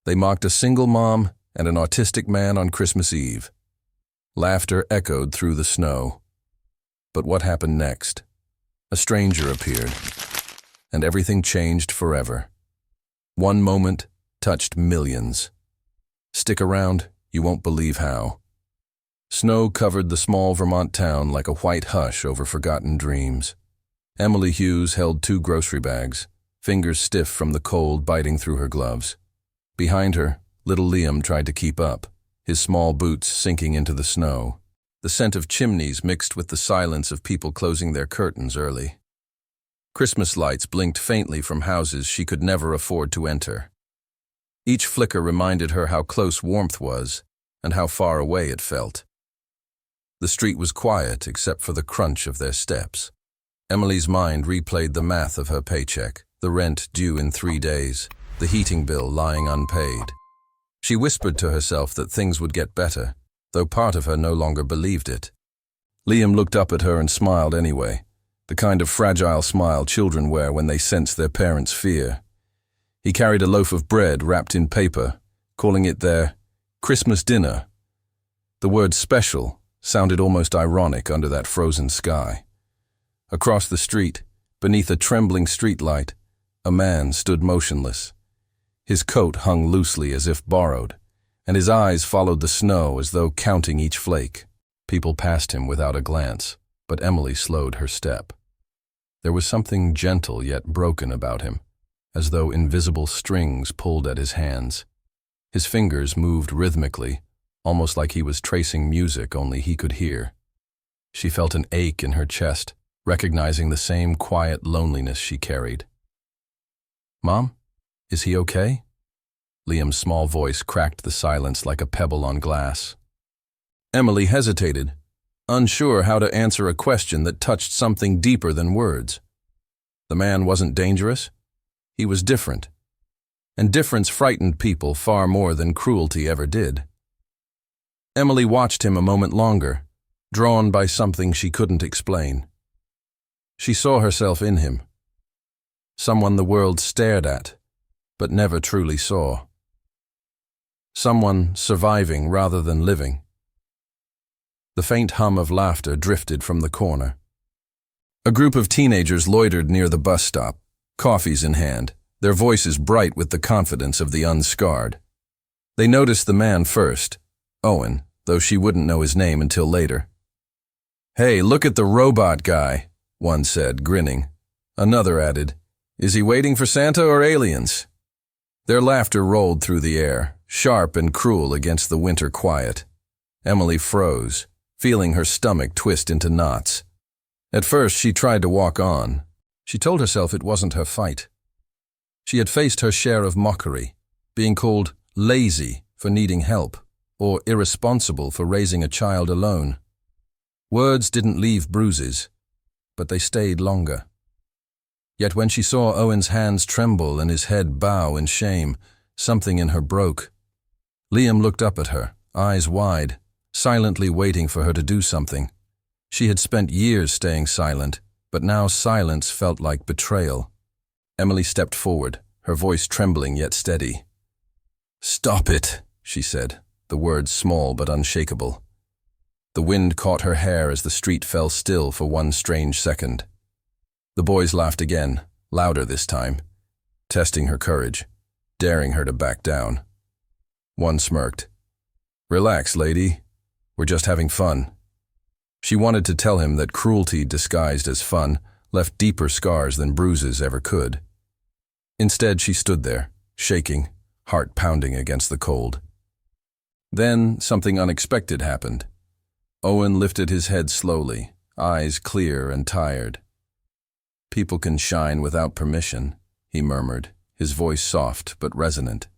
They mocked a single mom and an autistic man on Christmas Eve. Laughter echoed through the snow. But what happened next? A stranger appeared, and everything changed forever. One moment touched millions. Stick around, you won't believe how. Snow covered the small Vermont town like a white hush over forgotten dreams. Emily Hughes held 2 grocery bags, fingers stiff from the cold biting through her gloves. Behind her, little Liam tried to keep up, his small boots sinking into the snow. The scent of chimneys mixed with the silence of people closing their curtains early. Christmas lights blinked faintly from houses she could never afford to enter. Each flicker reminded her how close warmth was and how far away it felt. The street was quiet except for the crunch of their steps. Emily's mind replayed the math of her paycheck, the rent due in 3 days, the heating bill lying unpaid. She whispered to herself that things would get better, though part of her no longer believed it. Liam looked up at her and smiled anyway, the kind of fragile smile children wear when they sense their parents' fear. He carried a loaf of bread wrapped in paper, calling it their Christmas dinner. The word special sounded almost ironic under that frozen sky. Across the street, beneath a trembling streetlight, a man stood motionless. His coat hung loosely as if borrowed, and his eyes followed the snow as though counting each flake. People passed him without a glance, but Emily slowed her step. There was something gentle yet broken about him, as though invisible strings pulled at his hands. His fingers moved rhythmically, almost like he was tracing music only he could hear. She felt an ache in her chest, recognizing the same quiet loneliness she carried. "Mom, is he okay?" Liam's small voice cracked the silence like a pebble on glass. Emily hesitated, unsure how to answer a question that touched something deeper than words. The man wasn't dangerous. He was different. And difference frightened people far more than cruelty ever did. Emily watched him a moment longer, drawn by something she couldn't explain. She saw herself in him. Someone the world stared at, but never truly saw. Someone surviving rather than living. The faint hum of laughter drifted from the corner. A group of teenagers loitered near the bus stop, coffees in hand, their voices bright with the confidence of the unscarred. They noticed the man first, Owen, though she wouldn't know his name until later. "Hey, look at the robot guy," one said, grinning. Another added, "Is he waiting for Santa or aliens?" Their laughter rolled through the air, sharp and cruel against the winter quiet. Emily froze, feeling her stomach twist into knots. At first she tried to walk on. She told herself it wasn't her fight. She had faced her share of mockery, being called lazy for needing help, or irresponsible for raising a child alone. Words didn't leave bruises, but they stayed longer. Yet when she saw Owen's hands tremble and his head bow in shame, something in her broke. Liam looked up at her, eyes wide, silently waiting for her to do something. She had spent years staying silent, but now silence felt like betrayal. Emily stepped forward, her voice trembling yet steady. "Stop it," she said, the words small but unshakable. The wind caught her hair as the street fell still for one strange second. The boys laughed again, louder this time, testing her courage, daring her to back down. One smirked. "Relax, lady. We're just having fun." She wanted to tell him that cruelty disguised as fun left deeper scars than bruises ever could. Instead, she stood there, shaking, heart pounding against the cold. Then something unexpected happened. Owen lifted his head slowly, eyes clear and tired. "People can shine without permission," he murmured, his voice soft but resonant.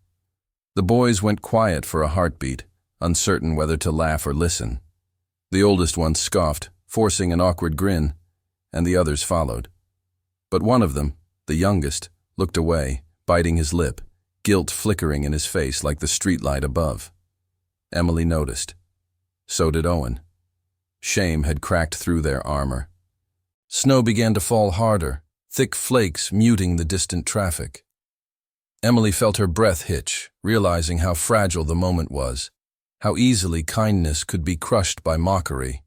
The boys went quiet for a heartbeat, uncertain whether to laugh or listen. The oldest one scoffed, forcing an awkward grin, and the others followed. But one of them, the youngest, looked away, biting his lip, guilt flickering in his face like the streetlight above. Emily noticed. So did Owen. Shame had cracked through their armor. Snow began to fall harder, thick flakes muting the distant traffic. Emily felt her breath hitch, realizing how fragile the moment was, how easily kindness could be crushed by mockery.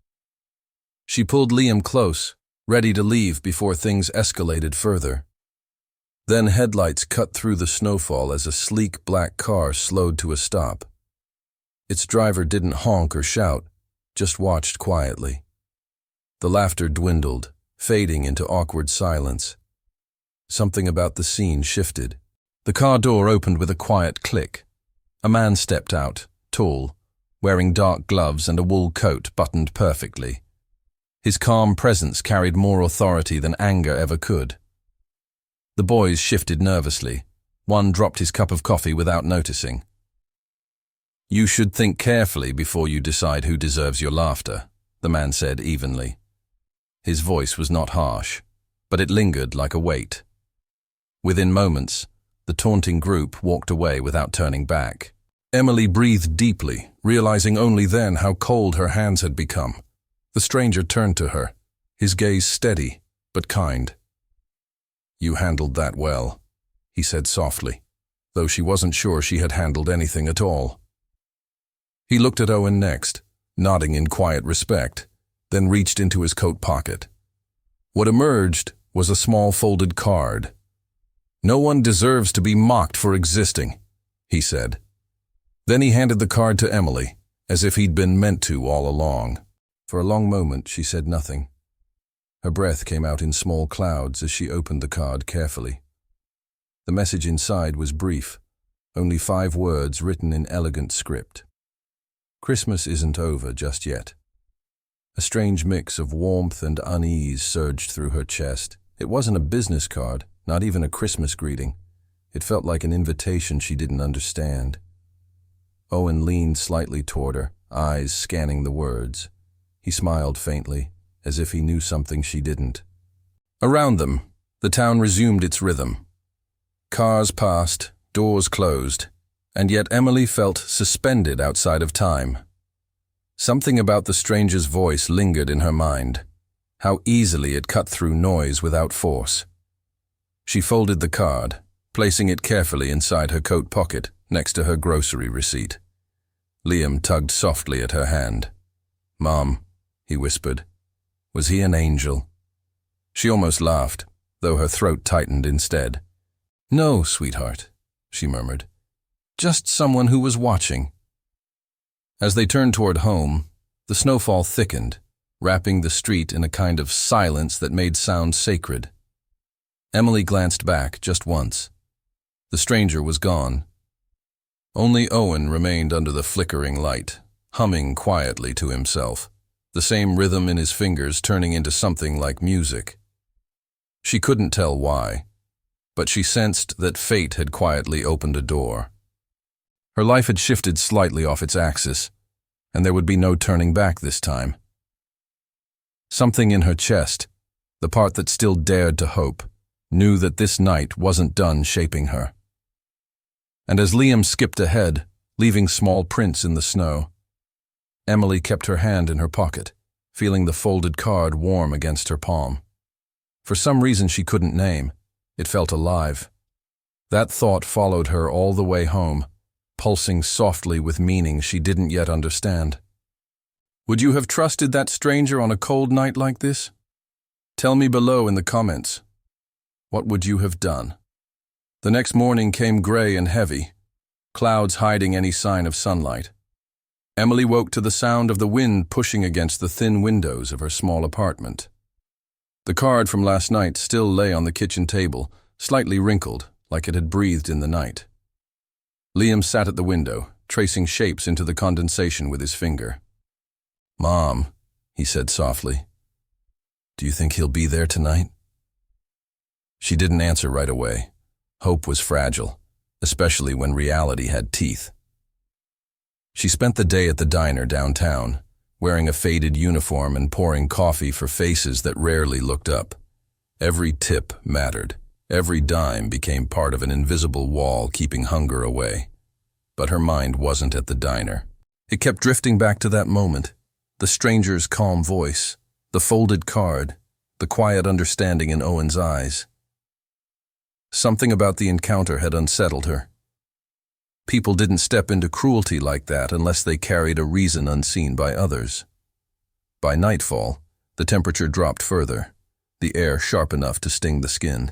She pulled Liam close, ready to leave before things escalated further. Then headlights cut through the snowfall as a sleek black car slowed to a stop. Its driver didn't honk or shout, just watched quietly. The laughter dwindled, fading into awkward silence. Something about the scene shifted. The car door opened with a quiet click. A man stepped out, tall, wearing dark gloves and a wool coat buttoned perfectly. His calm presence carried more authority than anger ever could. The boys shifted nervously. One dropped his cup of coffee without noticing. "You should think carefully before you decide who deserves your laughter," the man said evenly. His voice was not harsh, but it lingered like a weight. Within moments, the taunting group walked away without turning back. Emily breathed deeply, realizing only then how cold her hands had become. The stranger turned to her, his gaze steady but kind. "You handled that well," he said softly, though she wasn't sure she had handled anything at all. He looked at Owen next, nodding in quiet respect, then reached into his coat pocket. What emerged was a small folded card. "No one deserves to be mocked for existing," he said. Then he handed the card to Emily, as if he'd been meant to all along. For a long moment, she said nothing. Her breath came out in small clouds as she opened the card carefully. The message inside was brief, only 5 words written in elegant script. "Christmas isn't over just yet." A strange mix of warmth and unease surged through her chest. It wasn't a business card, not even a Christmas greeting. It felt like an invitation she didn't understand. Owen leaned slightly toward her, eyes scanning the words. He smiled faintly, as if he knew something she didn't. Around them, the town resumed its rhythm. Cars passed, doors closed, and yet Emily felt suspended outside of time. Something about the stranger's voice lingered in her mind, how easily it cut through noise without force. She folded the card, placing it carefully inside her coat pocket next to her grocery receipt. Liam tugged softly at her hand. "Mom," he whispered. "Was he an angel?" She almost laughed, though her throat tightened instead. "No, sweetheart," she murmured. "Just someone who was watching." As they turned toward home, the snowfall thickened, wrapping the street in a kind of silence that made sound sacred. Emily glanced back just once. The stranger was gone. Only Owen remained under the flickering light, humming quietly to himself, the same rhythm in his fingers turning into something like music. She couldn't tell why, but she sensed that fate had quietly opened a door. Her life had shifted slightly off its axis, and there would be no turning back this time. Something in her chest, the part that still dared to hope, knew that this night wasn't done shaping her. And as Liam skipped ahead, leaving small prints in the snow, Emily kept her hand in her pocket, feeling the folded card warm against her palm. For some reason she couldn't name, it felt alive. That thought followed her all the way home, pulsing softly with meaning she didn't yet understand. Would you have trusted that stranger on a cold night like this? Tell me below in the comments. What would you have done? The next morning came gray and heavy, clouds hiding any sign of sunlight. Emily woke to the sound of the wind pushing against the thin windows of her small apartment. The card from last night still lay on the kitchen table, slightly wrinkled, like it had breathed in the night. Liam sat at the window, tracing shapes into the condensation with his finger. "Mom," he said softly, "do you think he'll be there tonight?" She didn't answer right away. Hope was fragile, especially when reality had teeth. She spent the day at the diner downtown, wearing a faded uniform and pouring coffee for faces that rarely looked up. Every tip mattered. Every dime became part of an invisible wall keeping hunger away. But her mind wasn't at the diner. It kept drifting back to that moment, the stranger's calm voice, the folded card, the quiet understanding in Owen's eyes. Something about the encounter had unsettled her. People didn't step into cruelty like that unless they carried a reason unseen by others. By nightfall, the temperature dropped further, the air sharp enough to sting the skin.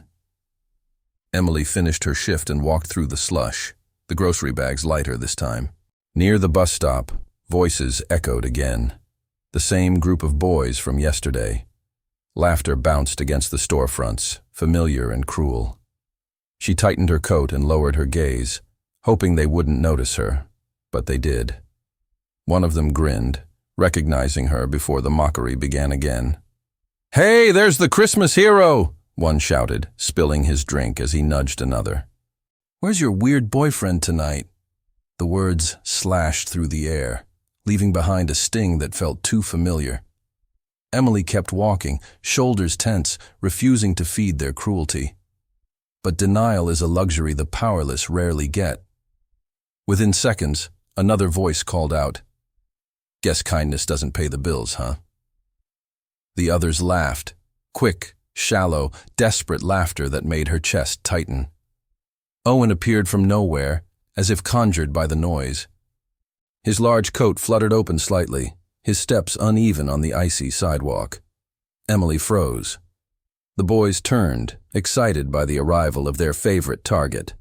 Emily finished her shift and walked through the slush, the grocery bags lighter this time. Near the bus stop, voices echoed again. The same group of boys from yesterday. Laughter bounced against the storefronts, familiar and cruel. She tightened her coat and lowered her gaze, hoping they wouldn't notice her, but they did. One of them grinned, recognizing her before the mockery began again. "Hey, there's the Christmas hero!" one shouted, spilling his drink as he nudged another. "Where's your weird boyfriend tonight?" The words slashed through the air, leaving behind a sting that felt too familiar. Emily kept walking, shoulders tense, refusing to feed their cruelty. But denial is a luxury the powerless rarely get. Within seconds, another voice called out, "Guess kindness doesn't pay the bills, huh?" The others laughed, quick, shallow, desperate laughter that made her chest tighten. Owen appeared from nowhere, as if conjured by the noise. His large coat fluttered open slightly, his steps uneven on the icy sidewalk. Emily froze. The boys turned, excited by the arrival of their favorite target.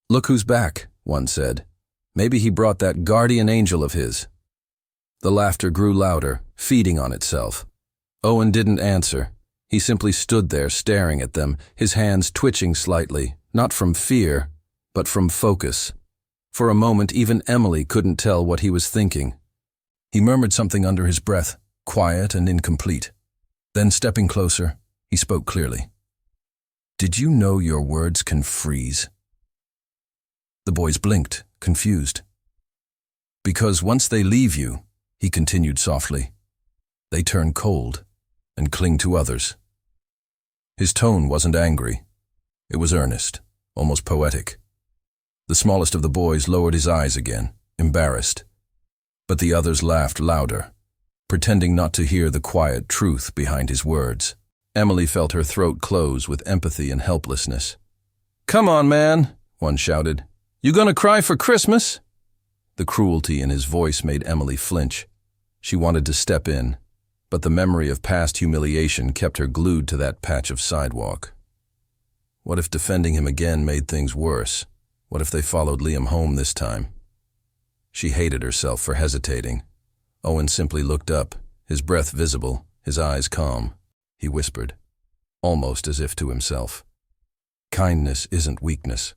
"Look who's back," one said. "Maybe he brought that guardian angel of his." The laughter grew louder, feeding on itself. Owen didn't answer. He simply stood there staring at them, his hands twitching slightly, not from fear, but from focus. For a moment, even Emily couldn't tell what he was thinking. He murmured something under his breath, quiet and incomplete. Then, stepping closer, he spoke clearly. "Did you know your words can freeze?" The boys blinked, confused. "Because once they leave you," he continued softly, "they turn cold and cling to others." His tone wasn't angry. It was earnest, almost poetic. The smallest of the boys lowered his eyes again, embarrassed. But the others laughed louder, pretending not to hear the quiet truth behind his words. Emily felt her throat close with empathy and helplessness. "Come on, man," one shouted. "You gonna cry for Christmas?" The cruelty in his voice made Emily flinch. She wanted to step in, but the memory of past humiliation kept her glued to that patch of sidewalk. What if defending him again made things worse? What if they followed Liam home this time? She hated herself for hesitating. Owen simply looked up, his breath visible, his eyes calm. He whispered, almost as if to himself, "Kindness isn't weakness."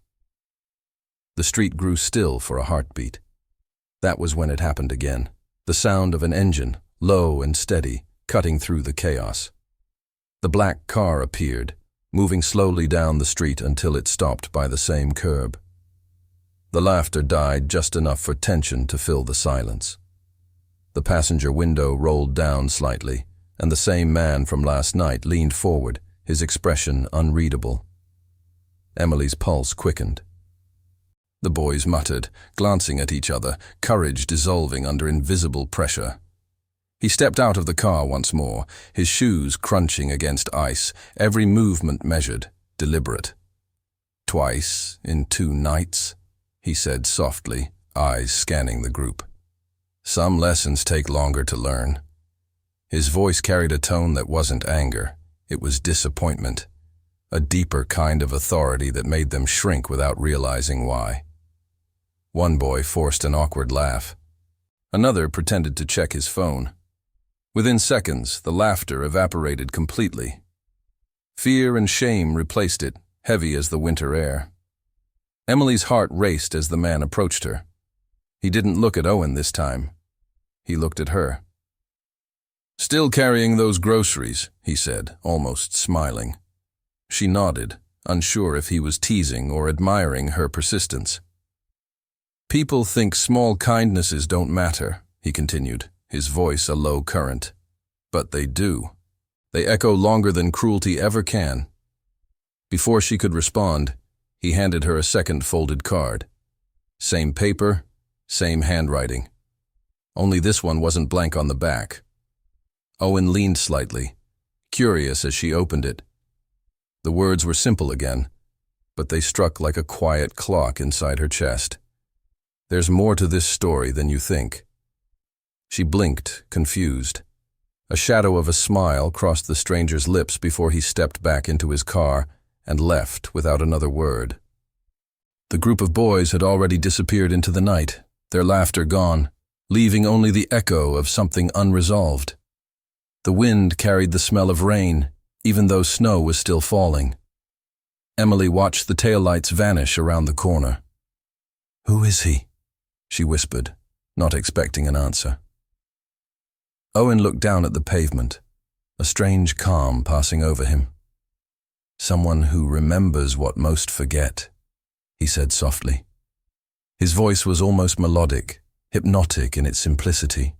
The street grew still for a heartbeat. That was when it happened again. The sound of an engine, low and steady, cutting through the chaos. The black car appeared, moving slowly down the street until it stopped by the same curb. The laughter died just enough for tension to fill the silence. The passenger window rolled down slightly, and the same man from last night leaned forward, his expression unreadable. Emily's pulse quickened. The boys muttered, glancing at each other, courage dissolving under invisible pressure. He stepped out of the car once more, his shoes crunching against ice, every movement measured, deliberate. "Twice in 2 nights," he said softly, eyes scanning the group. "Some lessons take longer to learn." His voice carried a tone that wasn't anger, it was disappointment, a deeper kind of authority that made them shrink without realizing why. One boy forced an awkward laugh. Another pretended to check his phone. Within seconds, the laughter evaporated completely. Fear and shame replaced it, heavy as the winter air. Emily's heart raced as the man approached her. He didn't look at Owen this time. He looked at her. "Still carrying those groceries," he said, almost smiling. She nodded, unsure if he was teasing or admiring her persistence. "People think small kindnesses don't matter," he continued, his voice a low current. "But they do. They echo longer than cruelty ever can." Before she could respond, he handed her a second folded card. Same paper, same handwriting. Only this one wasn't blank on the back. Owen leaned slightly, curious as she opened it. The words were simple again. but they struck like a quiet clock inside her chest. There's more to this story than you think. She blinked, confused. A shadow of a smile crossed the stranger's lips before he stepped back into his car and left without another word. The group of boys had already disappeared into the night, their laughter gone, leaving only the echo of something unresolved. The wind carried the smell of rain, even though snow was still falling. Emily watched the taillights vanish around the corner. "Who is he?" she whispered, not expecting an answer. Owen looked down at the pavement, a strange calm passing over him. "Someone who remembers what most forget," he said softly. His voice was almost melodic, hypnotic in its simplicity.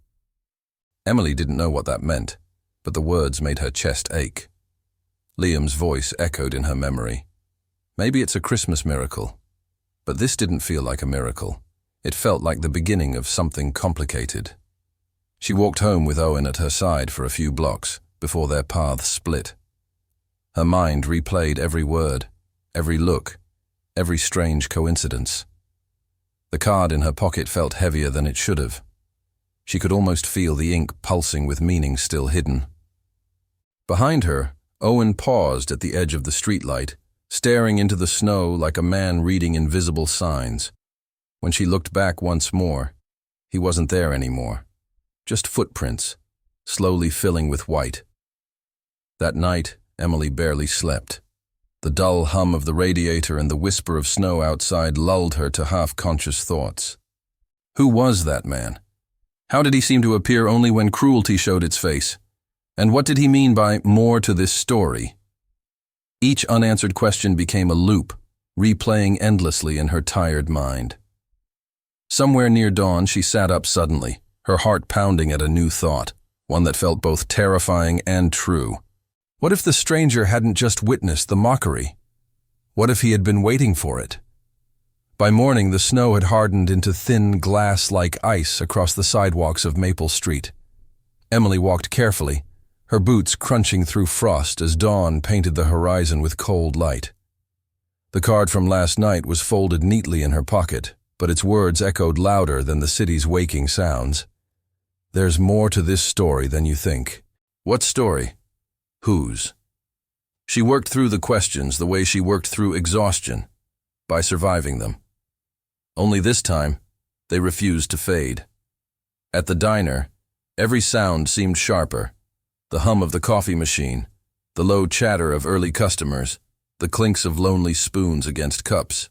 Emily didn't know what that meant, but the words made her chest ache. Liam's voice echoed in her memory. Maybe it's a Christmas miracle, but this didn't feel like a miracle. It felt like the beginning of something complicated. She walked home with Owen at her side for a few blocks before their paths split. Her mind replayed every word, every look, every strange coincidence. The card in her pocket felt heavier than it should have. She could almost feel the ink pulsing with meaning still hidden. Behind her, Owen paused at the edge of the streetlight, staring into the snow like a man reading invisible signs. When she looked back once more, he wasn't there anymore. Just footprints, slowly filling with white. That night, Emily barely slept. The dull hum of the radiator and the whisper of snow outside lulled her to half-conscious thoughts. Who was that man? How did he seem to appear only when cruelty showed its face? And what did he mean by more to this story? Each unanswered question became a loop, replaying endlessly in her tired mind. Somewhere near dawn, she sat up suddenly, her heart pounding at a new thought, one that felt both terrifying and true. What if the stranger hadn't just witnessed the mockery? What if he had been waiting for it? By morning, the snow had hardened into thin glass-like ice across the sidewalks of Maple Street. Emily walked carefully, her boots crunching through frost as dawn painted the horizon with cold light. The card from last night was folded neatly in her pocket, but its words echoed louder than the city's waking sounds. There's more to this story than you think. What story? Whose? She worked through the questions the way she worked through exhaustion, by surviving them. Only this time, they refused to fade. At the diner, every sound seemed sharper. The hum of the coffee machine, the low chatter of early customers, the clinks of lonely spoons against cups.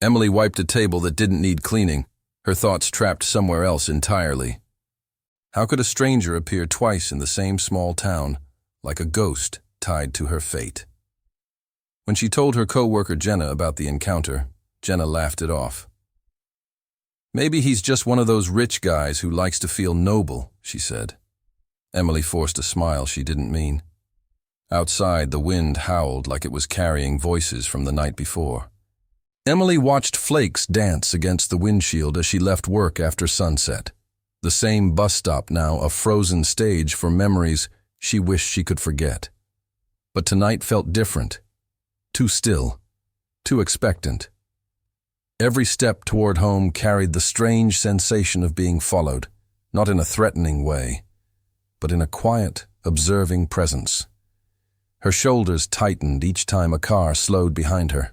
Emily wiped a table that didn't need cleaning, her thoughts trapped somewhere else entirely. How could a stranger appear twice in the same small town, like a ghost tied to her fate? When she told her co-worker Jenna about the encounter, Jenna laughed it off. "Maybe he's just one of those rich guys who likes to feel noble," she said. Emily forced a smile she didn't mean. Outside, the wind howled like it was carrying voices from the night before. Emily watched flakes dance against the windshield as she left work after sunset. The same bus stop now, a frozen stage for memories she wished she could forget. But tonight felt different. Too still. Too expectant. Every step toward home carried the strange sensation of being followed, not in a threatening way, but in a quiet, observing presence. Her shoulders tightened each time a car slowed behind her,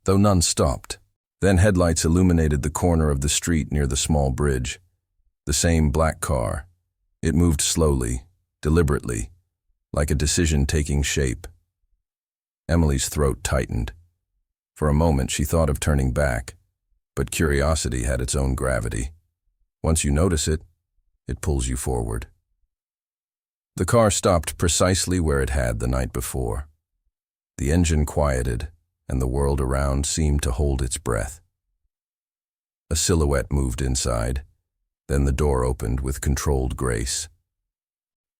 though none stopped. Then headlights illuminated the corner of the street near the small bridge. The same black car. It moved slowly, deliberately, like a decision taking shape. Emily's throat tightened. For a moment she thought of turning back, but curiosity had its own gravity. Once you notice it, it pulls you forward. The car stopped precisely where it had the night before. The engine quieted, and the world around seemed to hold its breath. A silhouette moved inside, then the door opened with controlled grace.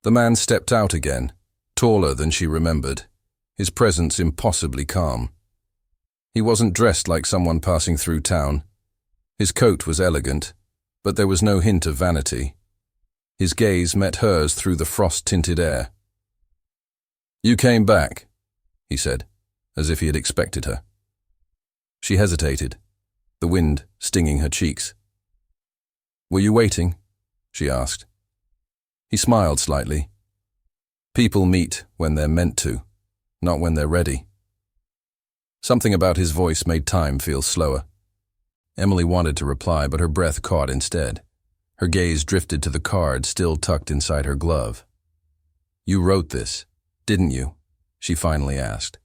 The man stepped out again, taller than she remembered, his presence impossibly calm. He wasn't dressed like someone passing through town. His coat was elegant, but there was no hint of vanity. His gaze met hers through the frost-tinted air. "You came back," he said, as if he had expected her. She hesitated, the wind stinging her cheeks. "Were you waiting?" she asked. He smiled slightly. People meet when they're meant to, not when they're ready. Something about his voice made time feel slower. Emily wanted to reply, but her breath caught instead. Her gaze drifted to the card still tucked inside her glove. "You wrote this, didn't you?" she finally asked.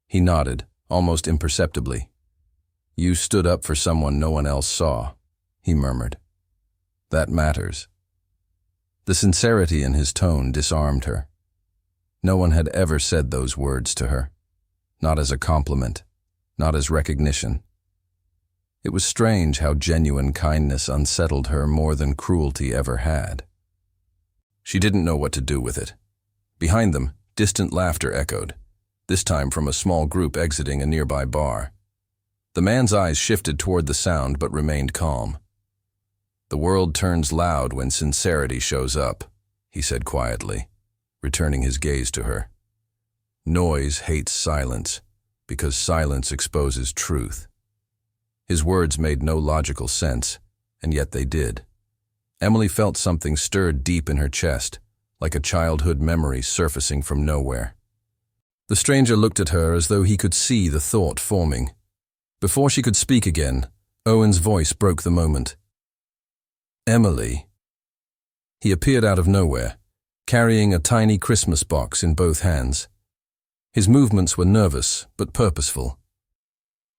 He nodded, almost imperceptibly. "You stood up for someone no one else saw," he murmured. "That matters." The sincerity in his tone disarmed her. No one had ever said those words to her. Not as a compliment, not as recognition. It was strange how genuine kindness unsettled her more than cruelty ever had. She didn't know what to do with it. Behind them, distant laughter echoed, this time from a small group exiting a nearby bar. The man's eyes shifted toward the sound but remained calm. "The world turns loud when sincerity shows up," he said quietly, returning his gaze to her. "Noise hates silence, because silence exposes truth." His words made no logical sense, and yet they did. Emily felt something stirred deep in her chest, like a childhood memory surfacing from nowhere. The stranger looked at her as though he could see the thought forming. Before she could speak again, Owen's voice broke the moment. "Emily." He appeared out of nowhere, carrying a tiny Christmas box in both hands. His movements were nervous but purposeful.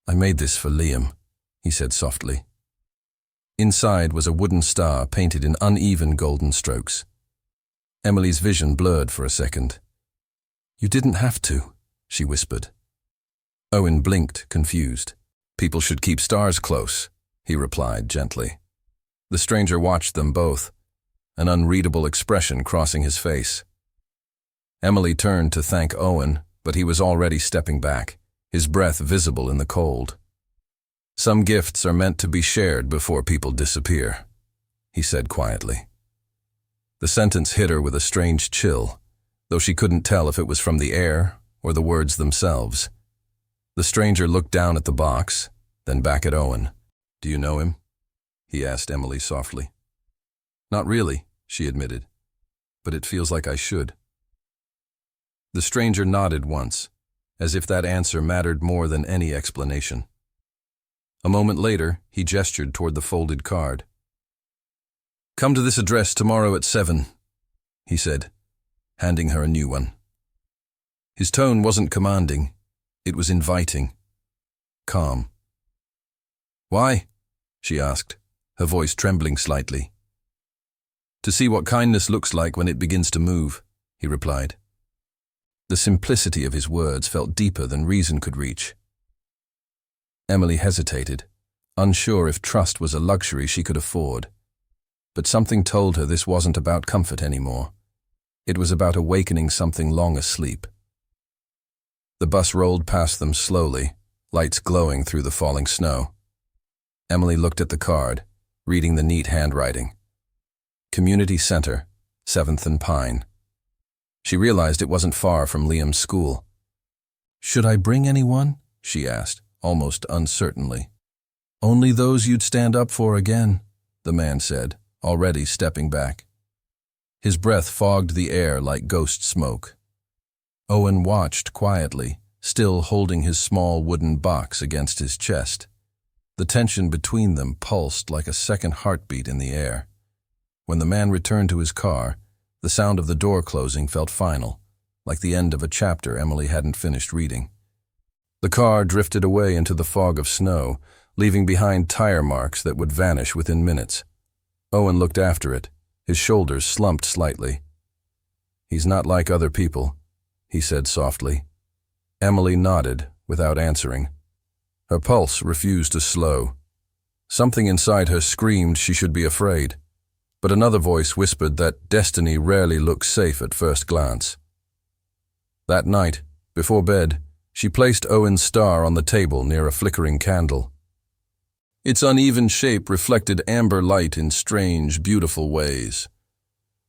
"I made this for Liam," he said softly. Inside was a wooden star painted in uneven golden strokes. Emily's vision blurred for a second. "You didn't have to," she whispered. Owen blinked, confused. "People should keep stars close," he replied gently. The stranger watched them both, an unreadable expression crossing his face. Emily turned to thank Owen, but he was already stepping back, his breath visible in the cold. "Some gifts are meant to be shared before people disappear," he said quietly. The sentence hit her with a strange chill, though she couldn't tell if it was from the air or the words themselves. The stranger looked down at the box, then back at Owen. "Do you know him?" he asked Emily softly. "Not really," she admitted, "but it feels like I should." The stranger nodded once, as if that answer mattered more than any explanation. A moment later, he gestured toward the folded card. "Come to this address tomorrow at 7, he said, handing her a new one. His tone wasn't commanding, it was inviting, calm. "Why?" she asked, her voice trembling slightly. "To see what kindness looks like when it begins to move," he replied. The simplicity of his words felt deeper than reason could reach. Emily hesitated, unsure if trust was a luxury she could afford. But something told her this wasn't about comfort anymore. It was about awakening something long asleep. The bus rolled past them slowly, lights glowing through the falling snow. Emily looked at the card, reading the neat handwriting. Community Center, 7th and Pine. She realized it wasn't far from Liam's school. "Should I bring anyone?" she asked, almost uncertainly. "Only those you'd stand up for again," the man said, already stepping back. His breath fogged the air like ghost smoke. Owen watched quietly, still holding his small wooden box against his chest. The tension between them pulsed like a second heartbeat in the air. When the man returned to his car, the sound of the door closing felt final, like the end of a chapter Emily hadn't finished reading. The car drifted away into the fog of snow, leaving behind tire marks that would vanish within minutes. Owen looked after it, his shoulders slumped slightly. "He's not like other people," he said softly. Emily nodded, without answering. Her pulse refused to slow. Something inside her screamed she should be afraid, but another voice whispered that destiny rarely looks safe at first glance. That night, before bed, she placed Owen's star on the table near a flickering candle. Its uneven shape reflected amber light in strange, beautiful ways.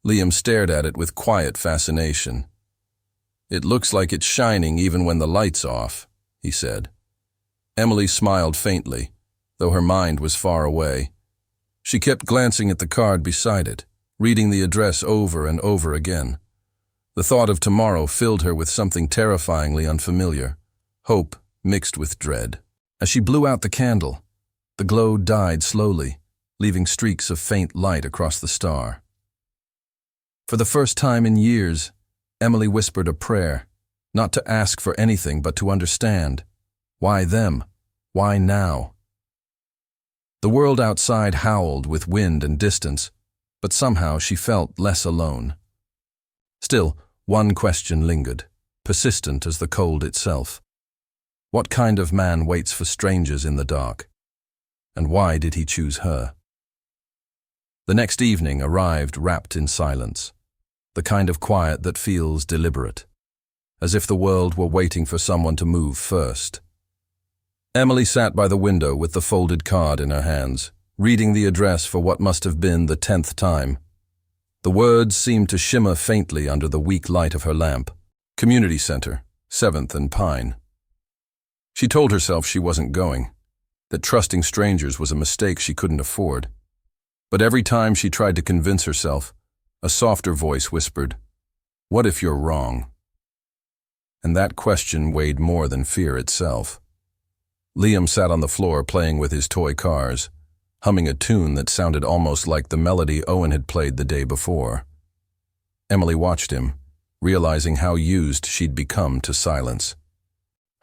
Liam stared at it with quiet fascination. "It looks like it's shining even when the light's off," he said. Emily smiled faintly, though her mind was far away. She kept glancing at the card beside it, reading the address over and over again. The thought of tomorrow filled her with something terrifyingly unfamiliar, hope mixed with dread. As she blew out the candle, the glow died slowly, leaving streaks of faint light across the star. For the first time in years, Emily whispered a prayer, not to ask for anything but to understand. Why them? Why now? The world outside howled with wind and distance, but somehow she felt less alone. Still, one question lingered, persistent as the cold itself. What kind of man waits for strangers in the dark? And why did he choose her? The next evening arrived wrapped in silence, the kind of quiet that feels deliberate, as if the world were waiting for someone to move first. Emily sat by the window with the folded card in her hands, reading the address for what must have been the 10th time. The words seemed to shimmer faintly under the weak light of her lamp. Community Center, 7th and Pine. She told herself she wasn't going, that trusting strangers was a mistake she couldn't afford. But every time she tried to convince herself, a softer voice whispered, "What if you're wrong?" And that question weighed more than fear itself. Liam sat on the floor playing with his toy cars, humming a tune that sounded almost like the melody Owen had played the day before. Emily watched him, realizing how used she'd become to silence.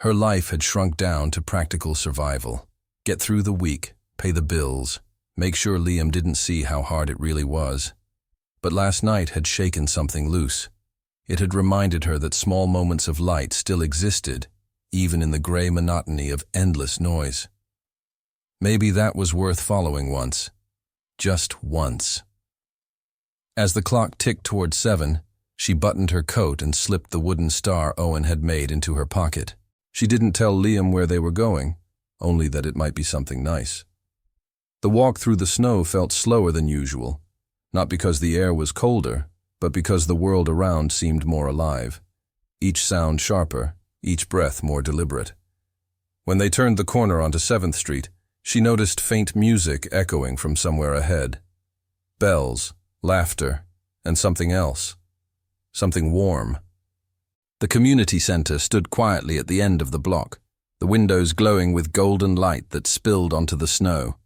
Her life had shrunk down to practical survival. Get through the week, pay the bills, make sure Liam didn't see how hard it really was. But last night had shaken something loose. It had reminded her that small moments of light still existed, even in the gray monotony of endless noise. Maybe that was worth following once. Just once. As the clock ticked toward 7, she buttoned her coat and slipped the wooden star Owen had made into her pocket. She didn't tell Liam where they were going, only that it might be something nice. The walk through the snow felt slower than usual, not because the air was colder, but because the world around seemed more alive, each sound sharper, each breath more deliberate. When they turned the corner onto 7th Street, she noticed faint music echoing from somewhere ahead. Bells, laughter, and something else. Something warm. The community center stood quietly at the end of the block, the windows glowing with golden light that spilled onto the snow.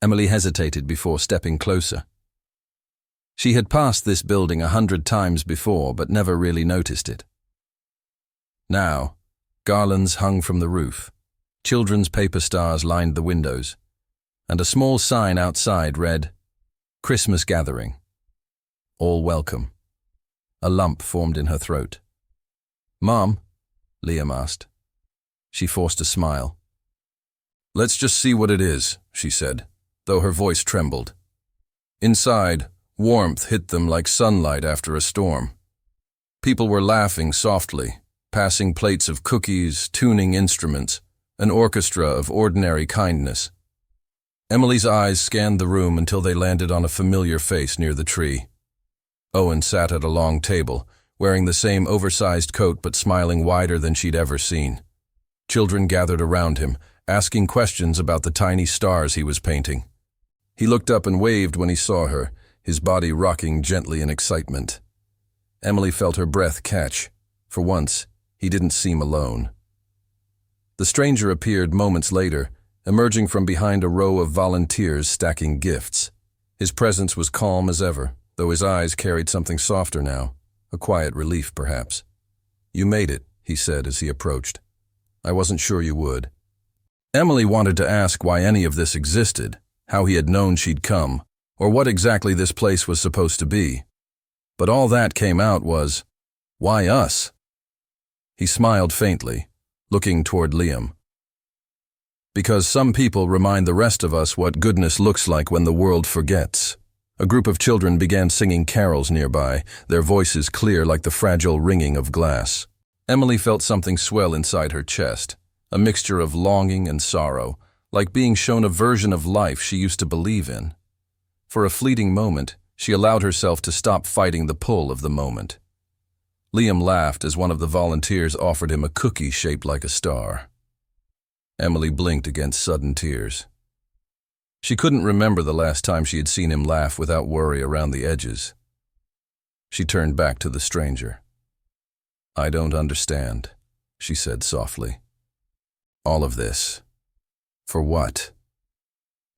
Emily hesitated before stepping closer. She had passed this building 100 times before, but never really noticed it. Now, garlands hung from the roof, children's paper stars lined the windows, and a small sign outside read, "Christmas Gathering. All welcome." A lump formed in her throat. "Mom?" Liam asked. She forced a smile. "Let's just see what it is," she said, though her voice trembled. Inside, warmth hit them like sunlight after a storm. People were laughing softly, passing plates of cookies, tuning instruments, an orchestra of ordinary kindness. Emily's eyes scanned the room until they landed on a familiar face near the tree. Owen sat at a long table, wearing the same oversized coat but smiling wider than she'd ever seen. Children gathered around him, asking questions about the tiny stars he was painting. He looked up and waved when he saw her, his body rocking gently in excitement. Emily felt her breath catch. For once, he didn't seem alone. The stranger appeared moments later, emerging from behind a row of volunteers stacking gifts. His presence was calm as ever, though his eyes carried something softer now, a quiet relief perhaps. "You made it," he said as he approached. "I wasn't sure you would." Emily wanted to ask why any of this existed, how he had known she'd come, or what exactly this place was supposed to be. But all that came out was, why us? He smiled faintly, looking toward Liam. "Because some people remind the rest of us what goodness looks like when the world forgets." A group of children began singing carols nearby, their voices clear like the fragile ringing of glass. Emily felt something swell inside her chest, a mixture of longing and sorrow, like being shown a version of life she used to believe in. For a fleeting moment, she allowed herself to stop fighting the pull of the moment. Liam laughed as one of the volunteers offered him a cookie shaped like a star. Emily blinked against sudden tears. She couldn't remember the last time she had seen him laugh without worry around the edges. She turned back to the stranger. "I don't understand," she said softly. "All of this. For what?"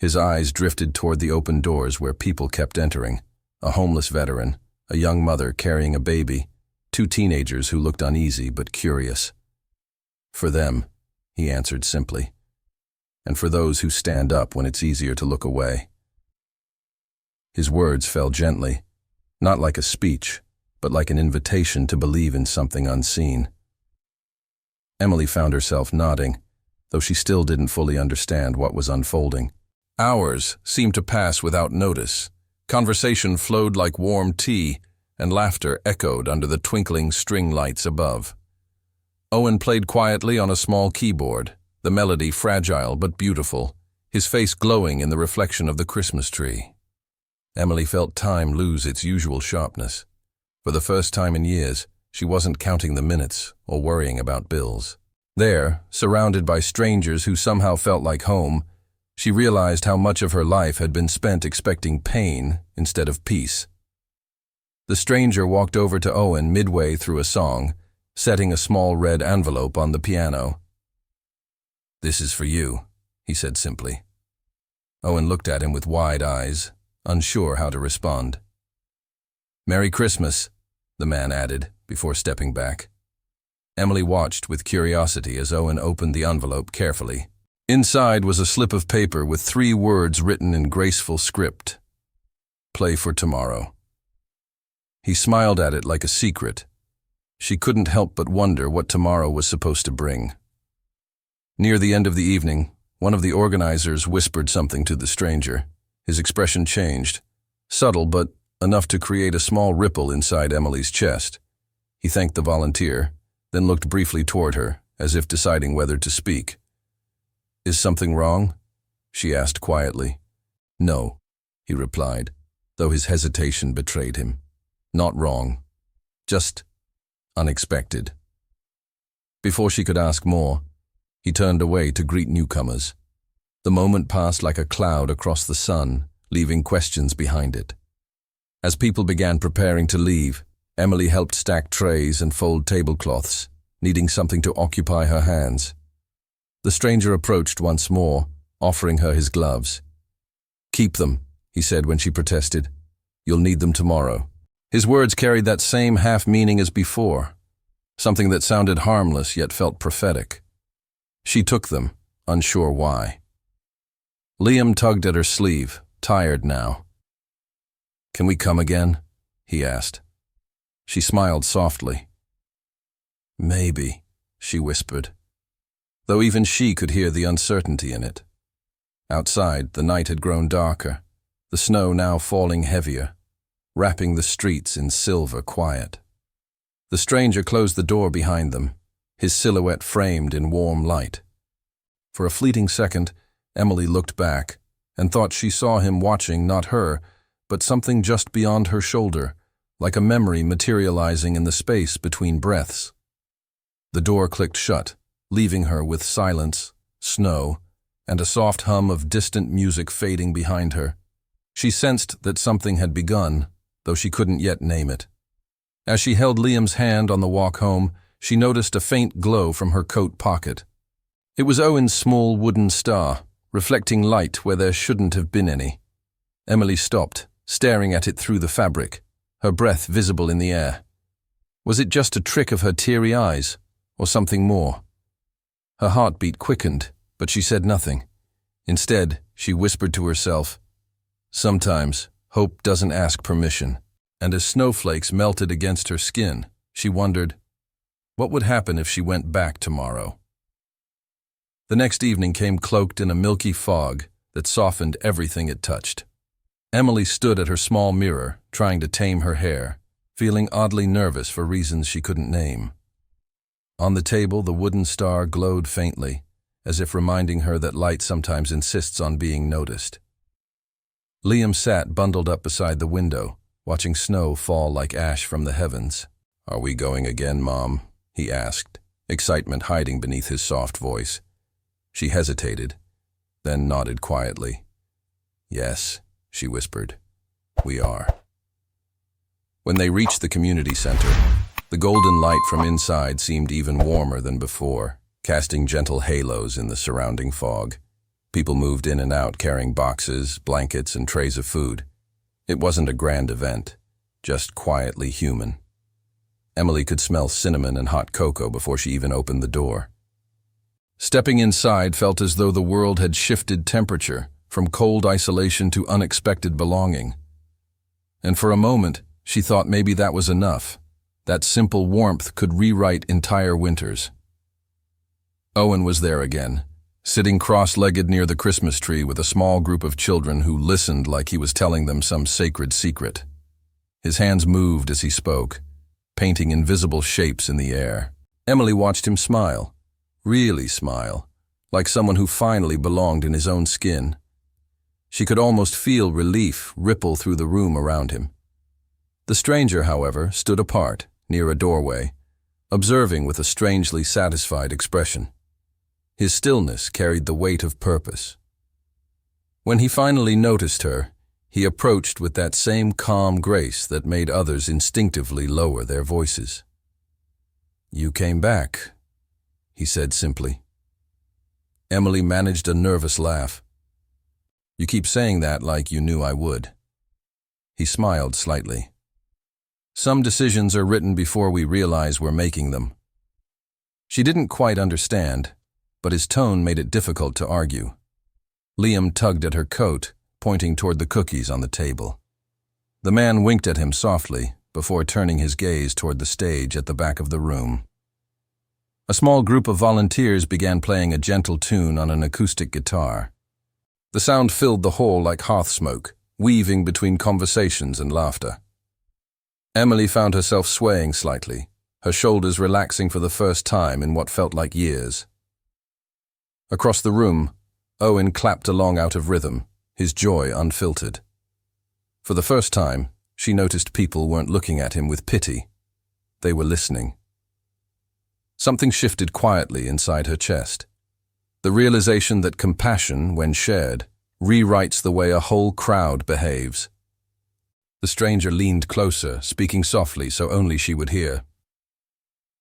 His eyes drifted toward the open doors where people kept entering, a homeless veteran, a young mother carrying a baby, two teenagers who looked uneasy but curious. "For them," he answered simply, "and for those who stand up when it's easier to look away." His words fell gently, not like a speech, but like an invitation to believe in something unseen. Emily found herself nodding, though she still didn't fully understand what was unfolding. Hours seemed to pass without notice. Conversation flowed like warm tea, and laughter echoed under the twinkling string lights above. Owen played quietly on a small keyboard, the melody fragile but beautiful, his face glowing in the reflection of the Christmas tree. Emily felt time lose its usual sharpness. For the first time in years, she wasn't counting the minutes or worrying about bills. There, surrounded by strangers who somehow felt like home, she realized how much of her life had been spent expecting pain instead of peace. The stranger walked over to Owen midway through a song, setting a small red envelope on the piano. "This is for you," he said simply. Owen looked at him with wide eyes, unsure how to respond. "Merry Christmas," the man added, before stepping back. Emily watched with curiosity as Owen opened the envelope carefully. Inside was a slip of paper with 3 words written in graceful script. "Play for tomorrow." He smiled at it like a secret. She couldn't help but wonder what tomorrow was supposed to bring. Near the end of the evening, one of the organizers whispered something to the stranger. His expression changed, subtle but enough to create a small ripple inside Emily's chest. He thanked the volunteer, then looked briefly toward her, as if deciding whether to speak. "Is something wrong?" she asked quietly. "No," he replied, though his hesitation betrayed him. "Not wrong. Just unexpected." Before she could ask more, he turned away to greet newcomers. The moment passed like a cloud across the sun, leaving questions behind it. As people began preparing to leave, Emily helped stack trays and fold tablecloths, needing something to occupy her hands. The stranger approached once more, offering her his gloves. "Keep them," he said when she protested. "You'll need them tomorrow." His words carried that same half-meaning as before, something that sounded harmless yet felt prophetic. She took them, unsure why. Liam tugged at her sleeve, tired now. "Can we come again?" he asked. She smiled softly. "Maybe," she whispered, though even she could hear the uncertainty in it. Outside, the night had grown darker, the snow now falling heavier, wrapping the streets in silver quiet. The stranger closed the door behind them, his silhouette framed in warm light. For a fleeting second, Emily looked back and thought she saw him watching not her, but something just beyond her shoulder, like a memory materializing in the space between breaths. The door clicked shut, leaving her with silence, snow, and a soft hum of distant music fading behind her. She sensed that something had begun, though she couldn't yet name it. As she held Liam's hand on the walk home, she noticed a faint glow from her coat pocket. It was Owen's small wooden star, reflecting light where there shouldn't have been any. Emily stopped, staring at it through the fabric, her breath visible in the air. Was it just a trick of her teary eyes, or something more? Her heartbeat quickened, but she said nothing. Instead, she whispered to herself, "Sometimes, hope doesn't ask permission." And as snowflakes melted against her skin, she wondered, what would happen if she went back tomorrow? The next evening came cloaked in a milky fog that softened everything it touched. Emily stood at her small mirror, trying to tame her hair, feeling oddly nervous for reasons she couldn't name. On the table, the wooden star glowed faintly, as if reminding her that light sometimes insists on being noticed. Liam sat bundled up beside the window, watching snow fall like ash from the heavens. "Are we going again, Mom?" he asked, excitement hiding beneath his soft voice. She hesitated, then nodded quietly. "Yes," she whispered, "we are." When they reached the community center, the golden light from inside seemed even warmer than before, casting gentle halos in the surrounding fog. People moved in and out carrying boxes, blankets, and trays of food. It wasn't a grand event, just quietly human. Emily could smell cinnamon and hot cocoa before she even opened the door. Stepping inside felt as though the world had shifted temperature, from cold isolation to unexpected belonging. And for a moment, she thought maybe that was enough. That simple warmth could rewrite entire winters. Owen was there again, sitting cross-legged near the Christmas tree with a small group of children who listened like he was telling them some sacred secret. His hands moved as he spoke, painting invisible shapes in the air. Emily watched him smile, really smile, like someone who finally belonged in his own skin. She could almost feel relief ripple through the room around him. The stranger, however, stood apart, near a doorway, observing with a strangely satisfied expression. His stillness carried the weight of purpose. When he finally noticed her, he approached with that same calm grace that made others instinctively lower their voices. "You came back," he said simply. Emily managed a nervous laugh. "You keep saying that like you knew I would." He smiled slightly. "Some decisions are written before we realize we're making them." She didn't quite understand, but his tone made it difficult to argue. Liam tugged at her coat, pointing toward the cookies on the table. The man winked at him softly, before turning his gaze toward the stage at the back of the room. A small group of volunteers began playing a gentle tune on an acoustic guitar. The sound filled the hall like hearth smoke, weaving between conversations and laughter. Emily found herself swaying slightly, her shoulders relaxing for the first time in what felt like years. Across the room, Owen clapped along out of rhythm, his joy unfiltered. For the first time, she noticed people weren't looking at him with pity. They were listening. Something shifted quietly inside her chest. The realization that compassion, when shared, rewrites the way a whole crowd behaves. The stranger leaned closer, speaking softly so only she would hear.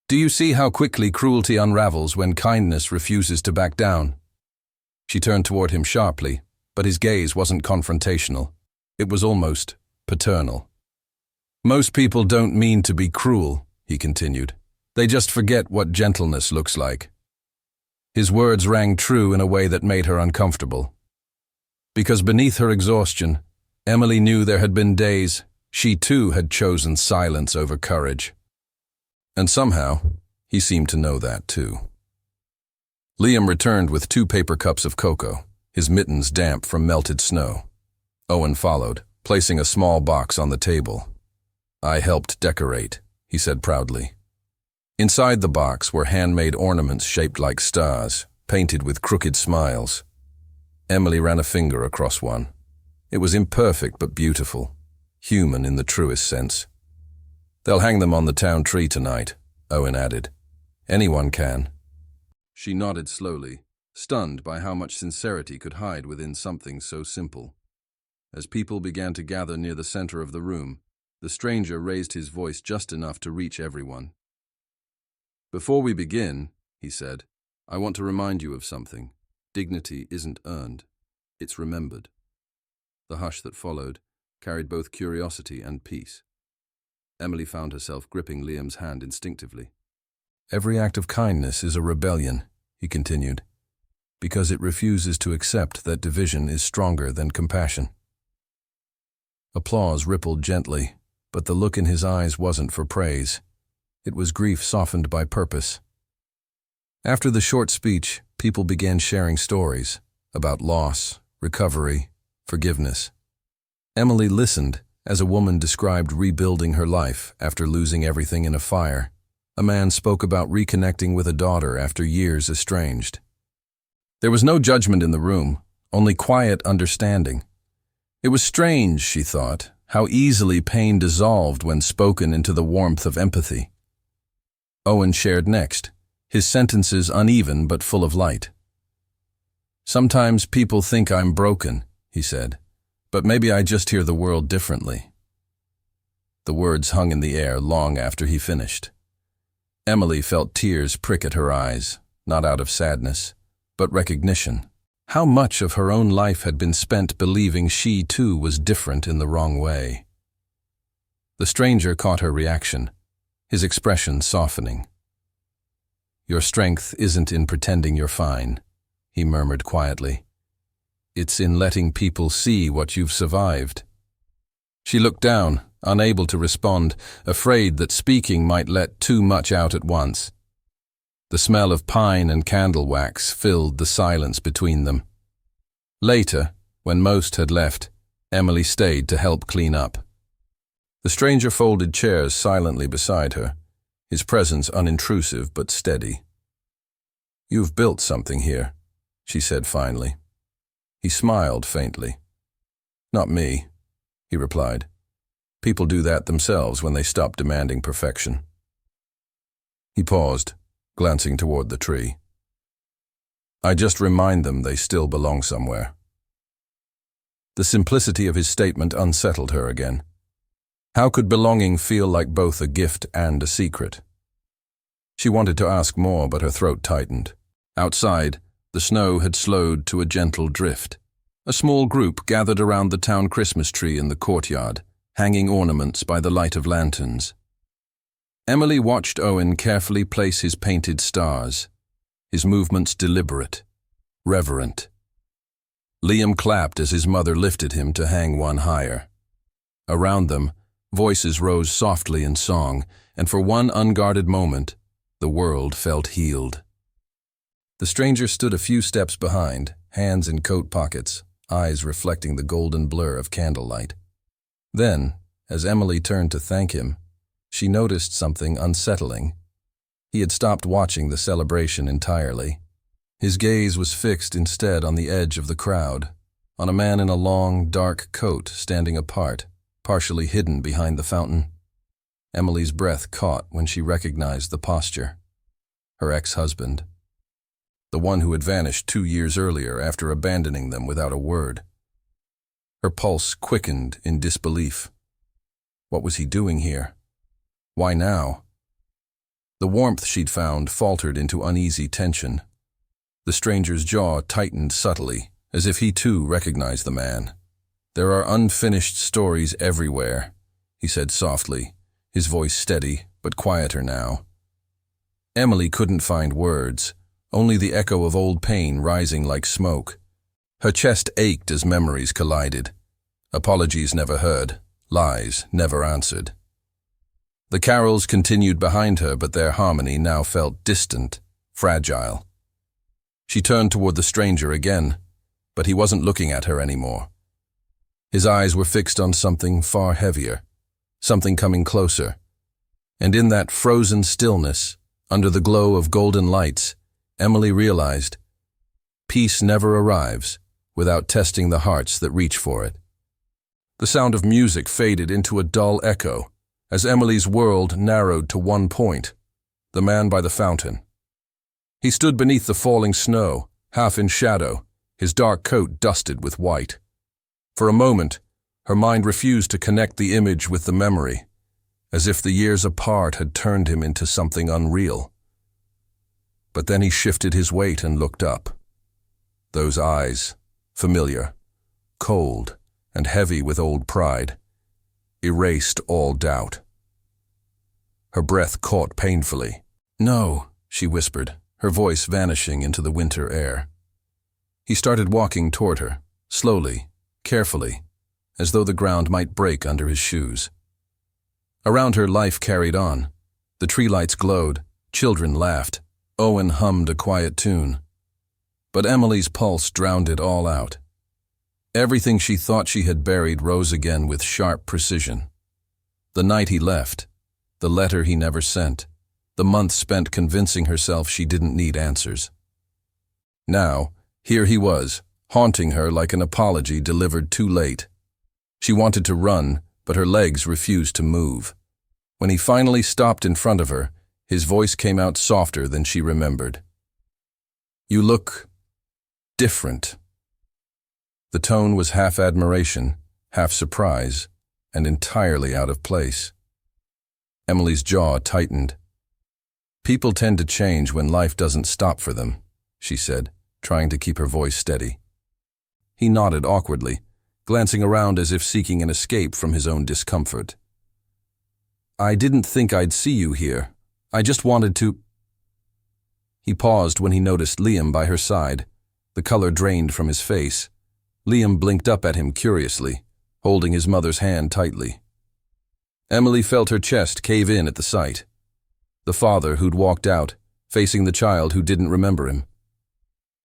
"Do you see how quickly cruelty unravels when kindness refuses to back down?" She turned toward him sharply, but his gaze wasn't confrontational. It was almost paternal. "Most people don't mean to be cruel," he continued. "They just forget what gentleness looks like." His words rang true in a way that made her uncomfortable. Because beneath her exhaustion, Emily knew there had been days she too had chosen silence over courage. And somehow, he seemed to know that too. Liam returned with 2 paper cups of cocoa, his mittens damp from melted snow. Owen followed, placing a small box on the table. "I helped decorate," he said proudly. Inside the box were handmade ornaments shaped like stars, painted with crooked smiles. Emily ran a finger across one. It was imperfect but beautiful, human in the truest sense. "They'll hang them on the town tree tonight," Owen added. "Anyone can." She nodded slowly, stunned by how much sincerity could hide within something so simple. As people began to gather near the center of the room, the stranger raised his voice just enough to reach everyone. "Before we begin," he said, "I want to remind you of something. Dignity isn't earned, it's remembered." The hush that followed carried both curiosity and peace. Emily found herself gripping Liam's hand instinctively. "Every act of kindness is a rebellion," he continued, "because it refuses to accept that division is stronger than compassion." Applause rippled gently, but the look in his eyes wasn't for praise. It was grief softened by purpose. After the short speech, people began sharing stories about loss, recovery, forgiveness. Emily listened as a woman described rebuilding her life after losing everything in a fire. A man spoke about reconnecting with a daughter after years estranged. There was no judgment in the room, only quiet understanding. It was strange, she thought, how easily pain dissolved when spoken into the warmth of empathy. Owen shared next, his sentences uneven but full of light. "Sometimes people think I'm broken," he said, "but maybe I just hear the world differently." The words hung in the air long after he finished. Emily felt tears prick at her eyes, not out of sadness, but recognition. How much of her own life had been spent believing she too was different in the wrong way. The stranger caught her reaction, his expression softening. "Your strength isn't in pretending you're fine," he murmured quietly. "It's in letting people see what you've survived." She looked down, unable to respond, afraid that speaking might let too much out at once. The smell of pine and candle wax filled the silence between them. Later, when most had left, Emily stayed to help clean up. The stranger folded chairs silently beside her, his presence unintrusive but steady. "You've built something here," she said finally. He smiled faintly. "Not me," he replied. "People do that themselves when they stop demanding perfection." He paused, glancing toward the tree. "I just remind them they still belong somewhere." The simplicity of his statement unsettled her again. How could belonging feel like both a gift and a secret? She wanted to ask more, but her throat tightened. Outside, the snow had slowed to a gentle drift. A small group gathered around the town Christmas tree in the courtyard, hanging ornaments by the light of lanterns. Emily watched Owen carefully place his painted stars, his movements deliberate, reverent. Liam clapped as his mother lifted him to hang one higher. Around them, voices rose softly in song, and for one unguarded moment, the world felt healed. The stranger stood a few steps behind, hands in coat pockets, eyes reflecting the golden blur of candlelight. Then, as Emily turned to thank him, she noticed something unsettling. He had stopped watching the celebration entirely. His gaze was fixed instead on the edge of the crowd, on a man in a long, dark coat standing apart, partially hidden behind the fountain. Emily's breath caught when she recognized the posture. Her ex-husband. The one who had vanished 2 years earlier after abandoning them without a word. Her pulse quickened in disbelief. What was he doing here? Why now? The warmth she'd found faltered into uneasy tension. The stranger's jaw tightened subtly, as if he too recognized the man. "There are unfinished stories everywhere," he said softly, his voice steady but quieter now. Emily couldn't find words, only the echo of old pain rising like smoke. Her chest ached as memories collided. Apologies never heard, lies never answered. The carols continued behind her, but their harmony now felt distant, fragile. She turned toward the stranger again, but he wasn't looking at her anymore. His eyes were fixed on something far heavier, something coming closer. And in that frozen stillness, under the glow of golden lights, Emily realized, peace never arrives without testing the hearts that reach for it. The sound of music faded into a dull echo, as Emily's world narrowed to one point, the man by the fountain. He stood beneath the falling snow, half in shadow, his dark coat dusted with white. For a moment, her mind refused to connect the image with the memory, as if the years apart had turned him into something unreal. But then he shifted his weight and looked up. Those eyes, familiar, cold, and heavy with old pride, erased all doubt. Her breath caught painfully. "No," she whispered, her voice vanishing into the winter air. He started walking toward her, slowly, carefully, as though the ground might break under his shoes. Around her, life carried on. The tree lights glowed, children laughed, Owen hummed a quiet tune. But Emily's pulse drowned it all out. Everything she thought she had buried rose again with sharp precision. The night he left, the letter he never sent, the months spent convincing herself she didn't need answers. Now, here he was, haunting her like an apology delivered too late. She wanted to run, but her legs refused to move. When he finally stopped in front of her, his voice came out softer than she remembered. "You look different. The tone was half admiration, half surprise, and entirely out of place. Emily's jaw tightened. "People tend to change when life doesn't stop for them," she said, trying to keep her voice steady. He nodded awkwardly, glancing around as if seeking an escape from his own discomfort. "I didn't think I'd see you here. I just wanted to—" He paused when he noticed Liam by her side. The color drained from his face. Liam blinked up at him curiously, holding his mother's hand tightly. Emily felt her chest cave in at the sight. The father who'd walked out, facing the child who didn't remember him.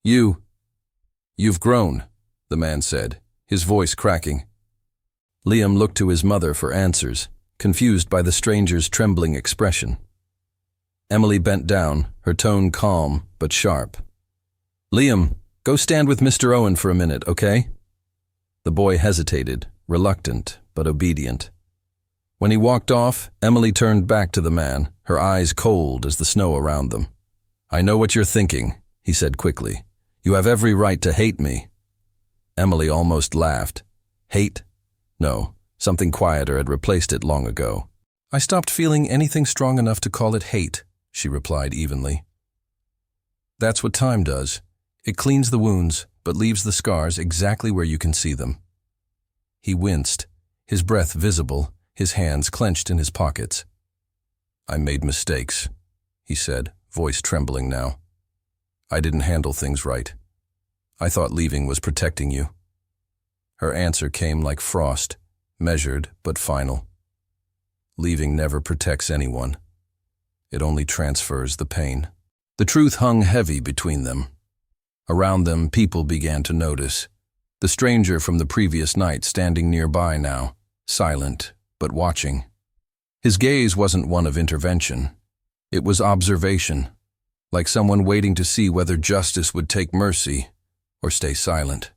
You've grown," the man said, his voice cracking. Liam looked to his mother for answers, confused by the stranger's trembling expression. Emily bent down, her tone calm but sharp. "Liam, go stand with Mr. Owen for a minute, okay?" The boy hesitated, reluctant but obedient. When he walked off, Emily turned back to the man, her eyes cold as the snow around them. "I know what you're thinking," he said quickly. "You have every right to hate me." Emily almost laughed. Hate? No, something quieter had replaced it long ago. "I stopped feeling anything strong enough to call it hate," she replied evenly. "That's what time does. It cleans the wounds, but leaves the scars exactly where you can see them." He winced, his breath visible, his hands clenched in his pockets. "I made mistakes," he said, voice trembling now. "I didn't handle things right. I thought leaving was protecting you." Her answer came like frost, measured but final. Leaving never protects anyone. It only transfers the pain. The truth hung heavy between them. Around them, people began to notice. The stranger from the previous night standing nearby now, silent but watching. His gaze wasn't one of intervention. It was observation, like someone waiting to see whether justice would take mercy or stay silent.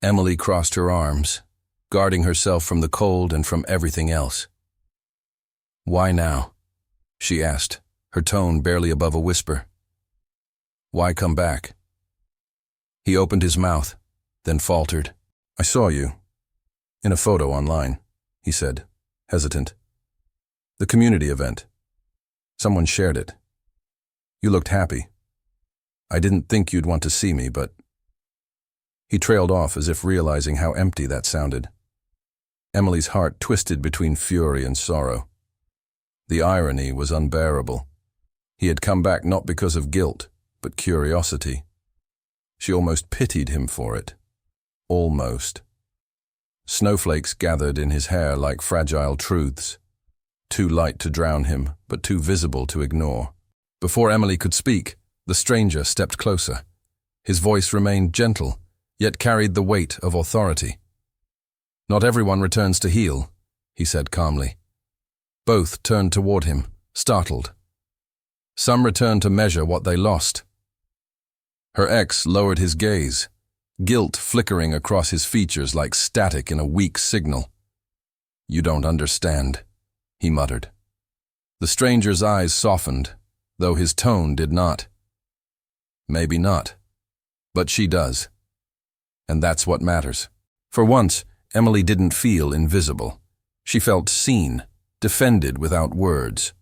Emily crossed her arms, guarding herself from the cold and from everything else. "Why now?" she asked, her tone barely above a whisper. "Why come back?" He opened his mouth, then faltered. "I saw you. In a photo online," he said, hesitant. "The community event. Someone shared it. You looked happy. I didn't think you'd want to see me, but—" He trailed off as if realizing how empty that sounded. Emily's heart twisted between fury and sorrow. The irony was unbearable. He had come back not because of guilt, but curiosity. She almost pitied him for it. Almost. Snowflakes gathered in his hair like fragile truths, too light to drown him, but too visible to ignore. Before Emily could speak, the stranger stepped closer. His voice remained gentle, yet carried the weight of authority. "Not everyone returns to heal," he said calmly. Both turned toward him, startled. "Some return to measure what they lost." Her ex lowered his gaze, guilt flickering across his features like static in a weak signal. "You don't understand," he muttered. The stranger's eyes softened, though his tone did not. "Maybe not, but she does. And that's what matters." For once, Emily didn't feel invisible. She felt seen, defended without words.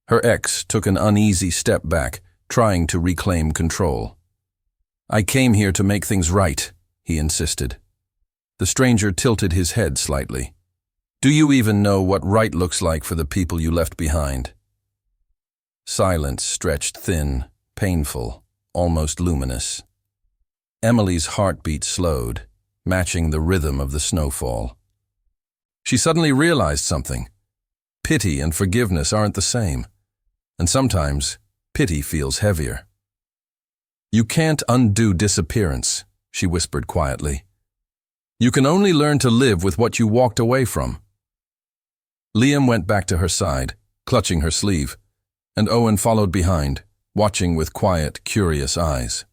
Her ex took an uneasy step back, trying to reclaim control. "I came here to make things right," he insisted. The stranger tilted his head slightly. "Do you even know what right looks like for the people you left behind?" Silence stretched thin, painful, almost luminous. Emily's heartbeat slowed, matching the rhythm of the snowfall. She suddenly realized something. Pity and forgiveness aren't the same, and sometimes pity feels heavier. "You can't undo disappearance," she whispered quietly. "You can only learn to live with what you walked away from." Liam went back to her side, clutching her sleeve, and Owen followed behind, watching with quiet, curious eyes.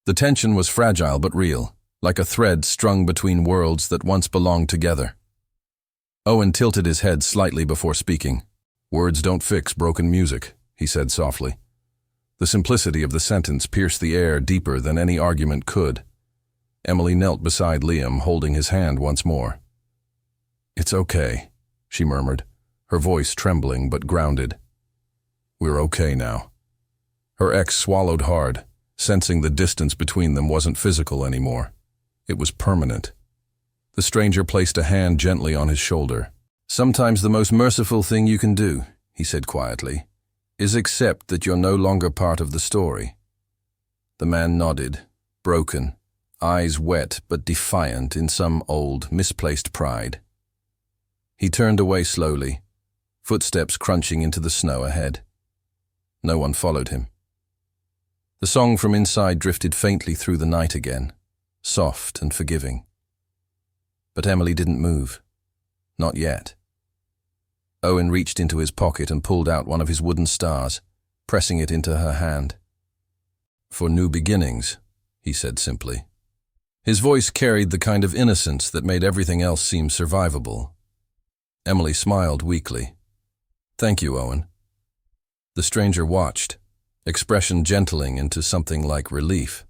The tension was fragile but real, like a thread strung between worlds that once belonged together. Owen tilted his head slightly before speaking. "Words don't fix broken music," he said softly. The simplicity of the sentence pierced the air deeper than any argument could. Emily knelt beside Liam, holding his hand once more. "It's okay," she murmured, her voice trembling but grounded. "We're okay now." Her ex swallowed hard, sensing the distance between them wasn't physical anymore. It was permanent. The stranger placed a hand gently on his shoulder. "Sometimes the most merciful thing you can do," he said quietly, "is accept that you're no longer part of the story." The man nodded, broken, eyes wet but defiant in some old, misplaced pride. He turned away slowly, footsteps crunching into the snow ahead. No one followed him. The song from inside drifted faintly through the night again, soft and forgiving. But Emily didn't move. Not yet. Owen reached into his pocket and pulled out one of his wooden stars, pressing it into her hand. "For new beginnings," he said simply. His voice carried the kind of innocence that made everything else seem survivable. Emily smiled weakly. "Thank you, Owen." The stranger watched, expression gentling into something like relief.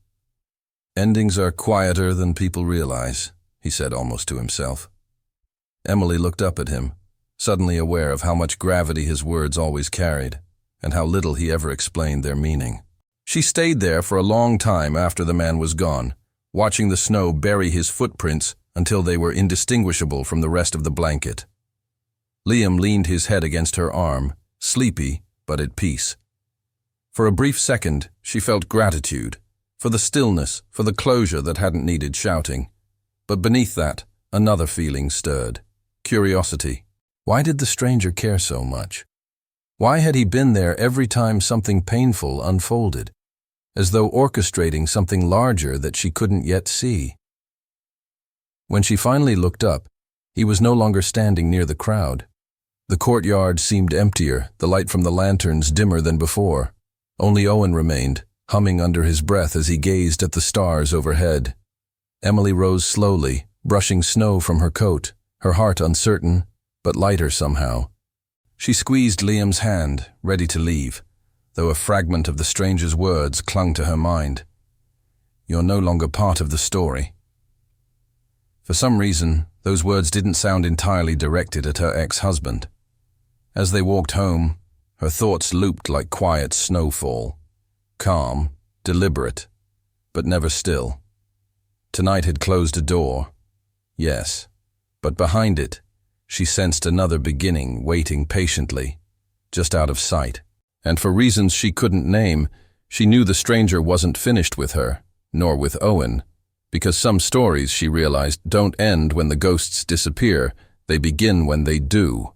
"Endings are quieter than people realize," he said almost to himself. Emily looked up at him, suddenly aware of how much gravity his words always carried, and how little he ever explained their meaning. She stayed there for a long time after the man was gone, watching the snow bury his footprints until they were indistinguishable from the rest of the blanket. Liam leaned his head against her arm, sleepy but at peace. For a brief second, she felt gratitude, for the stillness, for the closure that hadn't needed shouting. But beneath that, another feeling stirred. Curiosity. Why did the stranger care so much? Why had he been there every time something painful unfolded, as though orchestrating something larger that she couldn't yet see? When she finally looked up, he was no longer standing near the crowd. The courtyard seemed emptier, the light from the lanterns dimmer than before. Only Owen remained, humming under his breath as he gazed at the stars overhead. Emily rose slowly, brushing snow from her coat, her heart uncertain, but lighter somehow. She squeezed Liam's hand, ready to leave, though a fragment of the stranger's words clung to her mind. "You're no longer part of the story." For some reason, those words didn't sound entirely directed at her ex-husband. As they walked home, her thoughts looped like quiet snowfall, calm, deliberate, but never still. Tonight had closed a door, yes, but behind it, she sensed another beginning waiting patiently, just out of sight. And for reasons she couldn't name, she knew the stranger wasn't finished with her, nor with Owen, because some stories, she realized, don't end when the ghosts disappear, they begin when they do.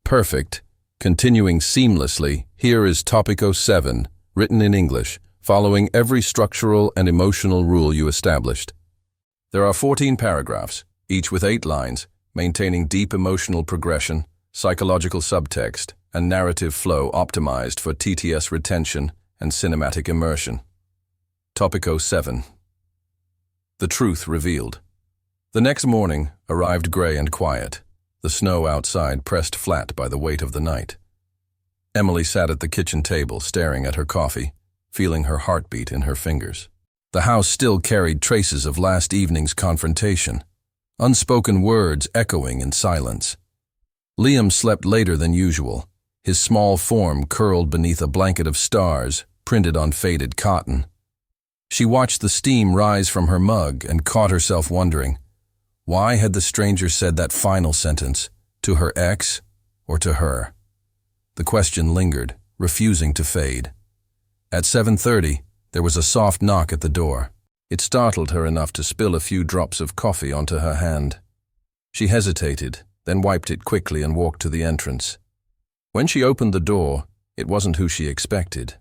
Perfect, continuing seamlessly, here is Topico 7, written in English, following every structural and emotional rule you established. There are 14 paragraphs, each with 8 lines, maintaining deep emotional progression, psychological subtext, and narrative flow optimized for TTS retention and cinematic immersion. Topico 7. The truth revealed. The next morning arrived gray and quiet, the snow outside pressed flat by the weight of the night. Emily sat at the kitchen table staring at her coffee, feeling her heartbeat in her fingers. The house still carried traces of last evening's confrontation, unspoken words echoing in silence. Liam slept later than usual, his small form curled beneath a blanket of stars printed on faded cotton. She watched the steam rise from her mug and caught herself wondering, why had the stranger said that final sentence, to her ex or to her? The question lingered, refusing to fade. At 7:30, there was a soft knock at the door. It startled her enough to spill a few drops of coffee onto her hand. She hesitated, then wiped it quickly and walked to the entrance. When she opened the door, it wasn't who she expected.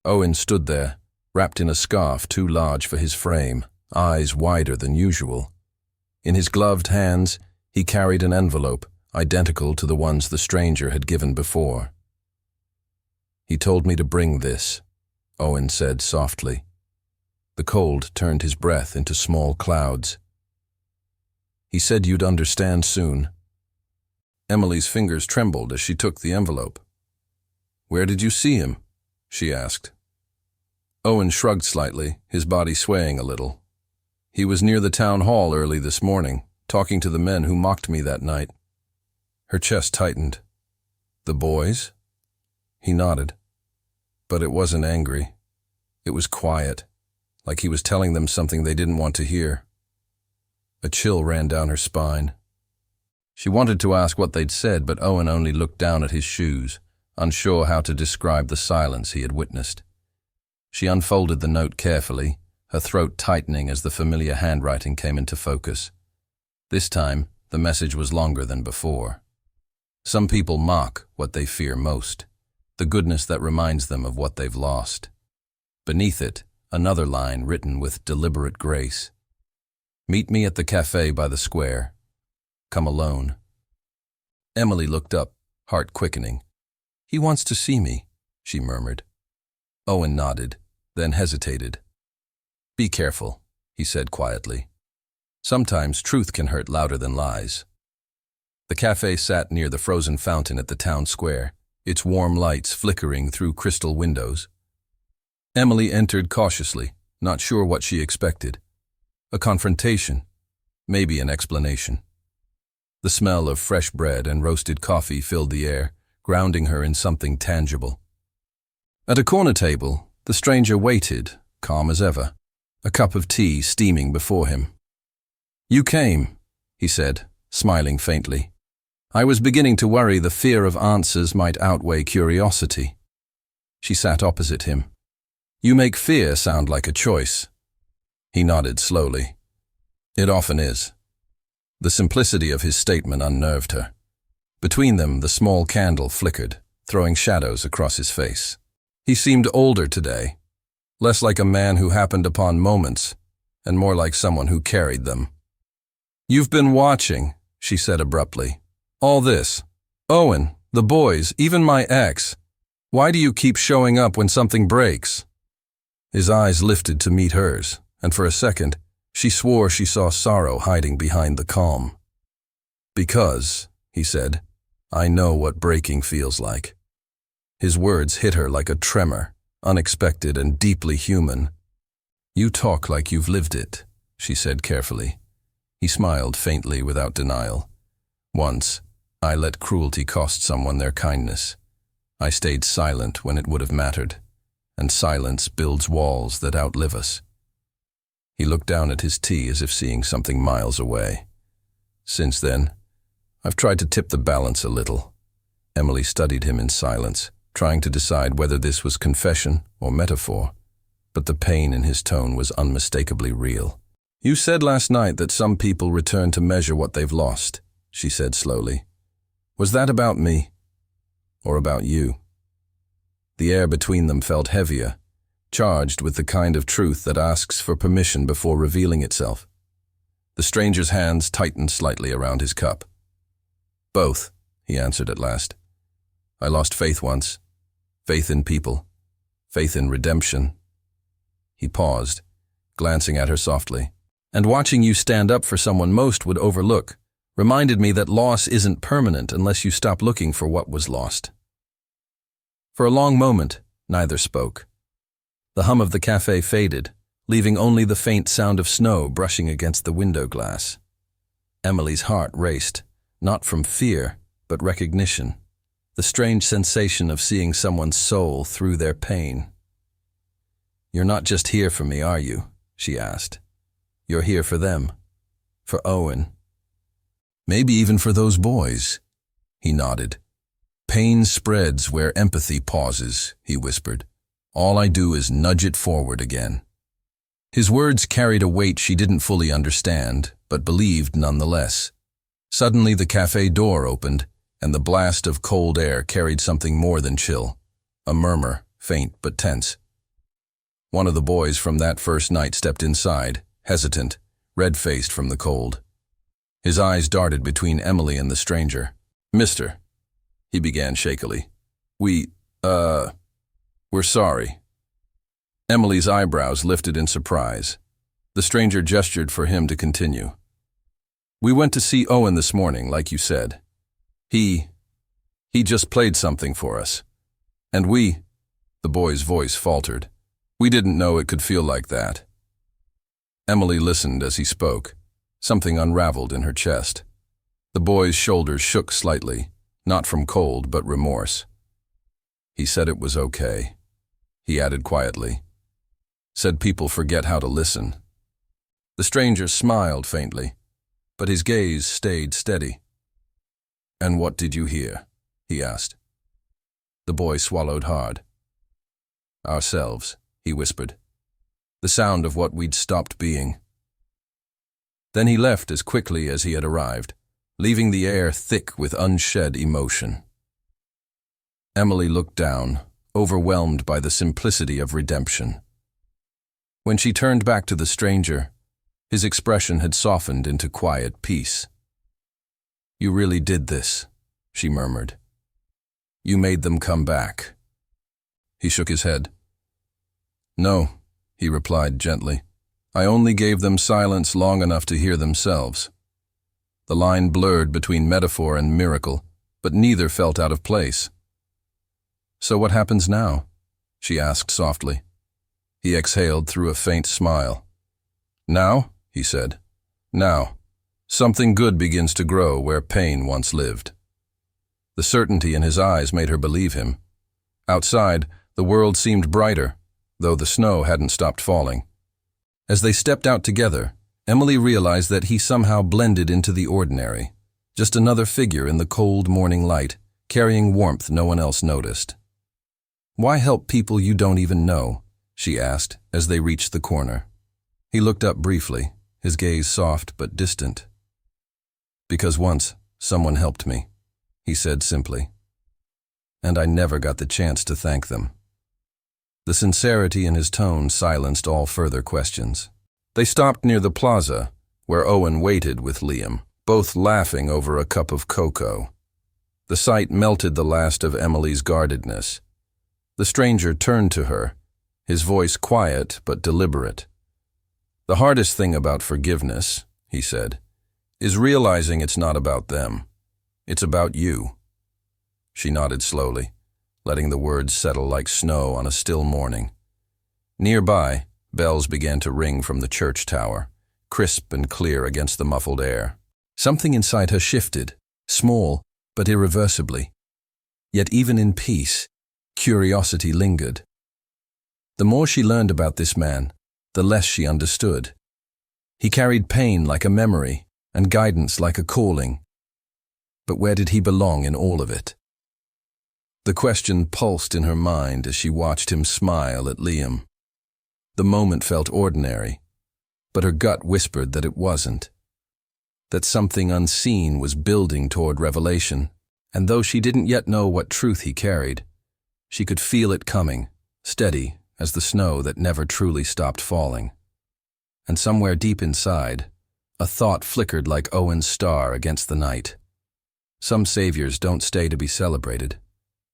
Owen stood there, wrapped in a scarf too large for his frame, eyes wider than usual. In his gloved hands, he carried an envelope, identical to the ones the stranger had given before. "He told me to bring this," Owen said softly. The cold turned his breath into small clouds. "He said you'd understand soon." Emily's fingers trembled as she took the envelope. "Where did you see him?" she asked, Owen shrugged slightly, his body swaying a little. He was near the town hall early this morning, talking to the men who mocked me that night. Her chest tightened. The boys? He nodded. But it wasn't angry. It was quiet, like he was telling them something they didn't want to hear. A chill ran down her spine. She wanted to ask what they'd said, but Owen only looked down at his shoes, unsure how to describe the silence he had witnessed. She unfolded the note carefully, her throat tightening as the familiar handwriting came into focus. This time, the message was longer than before. Some people mock what they fear most, the goodness that reminds them of what they've lost. Beneath it, another line written with deliberate grace. Meet me at the cafe by the square. Come alone. Emily looked up, heart quickening. He wants to see me, she murmured. Owen nodded, then hesitated. Be careful, he said quietly. Sometimes truth can hurt louder than lies. The cafe sat near the frozen fountain at the town square, its warm lights flickering through crystal windows. Emily entered cautiously, not sure what she expected. A confrontation, maybe an explanation. The smell of fresh bread and roasted coffee filled the air, grounding her in something tangible. At a corner table, the stranger waited, calm as ever, a cup of tea steaming before him. You came, he said, smiling faintly. I was beginning to worry the fear of answers might outweigh curiosity. She sat opposite him. You make fear sound like a choice. He nodded slowly. It often is. The simplicity of his statement unnerved her. Between them, the small candle flickered, throwing shadows across his face. He seemed older today, less like a man who happened upon moments, and more like someone who carried them. You've been watching, she said abruptly. All this. Owen, the boys, even my ex. Why do you keep showing up when something breaks? His eyes lifted to meet hers, and for a second, she swore she saw sorrow hiding behind the calm. Because, he said, I know what breaking feels like. His words hit her like a tremor, unexpected and deeply human. You talk like you've lived it, she said carefully. He smiled faintly without denial. Once, I let cruelty cost someone their kindness. I stayed silent when it would have mattered, and silence builds walls that outlive us. He looked down at his tea as if seeing something miles away. Since then, I've tried to tip the balance a little. Emily studied him in silence, trying to decide whether this was confession or metaphor, but the pain in his tone was unmistakably real. You said last night that some people return to measure what they've lost, she said slowly. Was that about me? Or about you? The air between them felt heavier, charged with the kind of truth that asks for permission before revealing itself. The stranger's hands tightened slightly around his cup. Both, he answered at last. I lost faith once. Faith in people. Faith in redemption. He paused, glancing at her softly. And watching you stand up for someone most would overlook reminded me that loss isn't permanent unless you stop looking for what was lost. For a long moment, neither spoke. The hum of the cafe faded, leaving only the faint sound of snow brushing against the window glass. Emily's heart raced, not from fear, but recognition, the strange sensation of seeing someone's soul through their pain. You're not just here for me, are you? She asked. You're here for them, for Owen. Maybe even for those boys. He nodded. Pain spreads where empathy pauses, he whispered. All I do is nudge it forward again. His words carried a weight she didn't fully understand, but believed nonetheless. Suddenly the cafe door opened, and the blast of cold air carried something more than chill, a murmur, faint but tense. One of the boys from that first night stepped inside, hesitant, red-faced from the cold. His eyes darted between Emily and the stranger. Mister, he began shakily. We're sorry. Emily's eyebrows lifted in surprise. The stranger gestured for him to continue. We went to see Owen this morning, like you said. He just played something for us. And the boy's voice faltered. We didn't know it could feel like that. Emily listened as he spoke. Something unraveled in her chest. The boy's shoulders shook slightly, not from cold but remorse. He said it was okay. He added quietly. Said people forget how to listen. The stranger smiled faintly, but his gaze stayed steady. "And what did you hear?" he asked. The boy swallowed hard. "Ourselves," he whispered. "The sound of what we'd stopped being." Then he left as quickly as he had arrived, leaving the air thick with unshed emotion. Emily looked down, overwhelmed by the simplicity of redemption. When she turned back to the stranger, his expression had softened into quiet peace. "You really did this," she murmured. "You made them come back." He shook his head. "No," he replied gently. "I only gave them silence long enough to hear themselves." The line blurred between metaphor and miracle, but neither felt out of place. "So what happens now?" she asked softly. He exhaled through a faint smile. "Now," he said, "now, something good begins to grow where pain once lived." The certainty in his eyes made her believe him. Outside, the world seemed brighter, though the snow hadn't stopped falling. As they stepped out together, Emily realized that he somehow blended into the ordinary, just another figure in the cold morning light, carrying warmth no one else noticed. "Why help people you don't even know?" she asked as they reached the corner. He looked up briefly, his gaze soft but distant. "Because once someone helped me," he said simply. "And I never got the chance to thank them." The sincerity in his tone silenced all further questions. They stopped near the plaza, where Owen waited with Liam, both laughing over a cup of cocoa. The sight melted the last of Emily's guardedness. The stranger turned to her, his voice quiet but deliberate. "The hardest thing about forgiveness," he said, "is realizing it's not about them. It's about you." She nodded slowly, letting the words settle like snow on a still morning. Nearby, bells began to ring from the church tower, crisp and clear against the muffled air. Something inside her shifted, small but irreversibly. Yet even in peace, curiosity lingered. The more she learned about this man, the less she understood. He carried pain like a memory and guidance like a calling. But where did he belong in all of it? The question pulsed in her mind as she watched him smile at Liam. The moment felt ordinary, but her gut whispered that it wasn't. That something unseen was building toward revelation, and though she didn't yet know what truth he carried, she could feel it coming, steady as the snow that never truly stopped falling. And somewhere deep inside, a thought flickered like Owen's star against the night. Some saviors don't stay to be celebrated,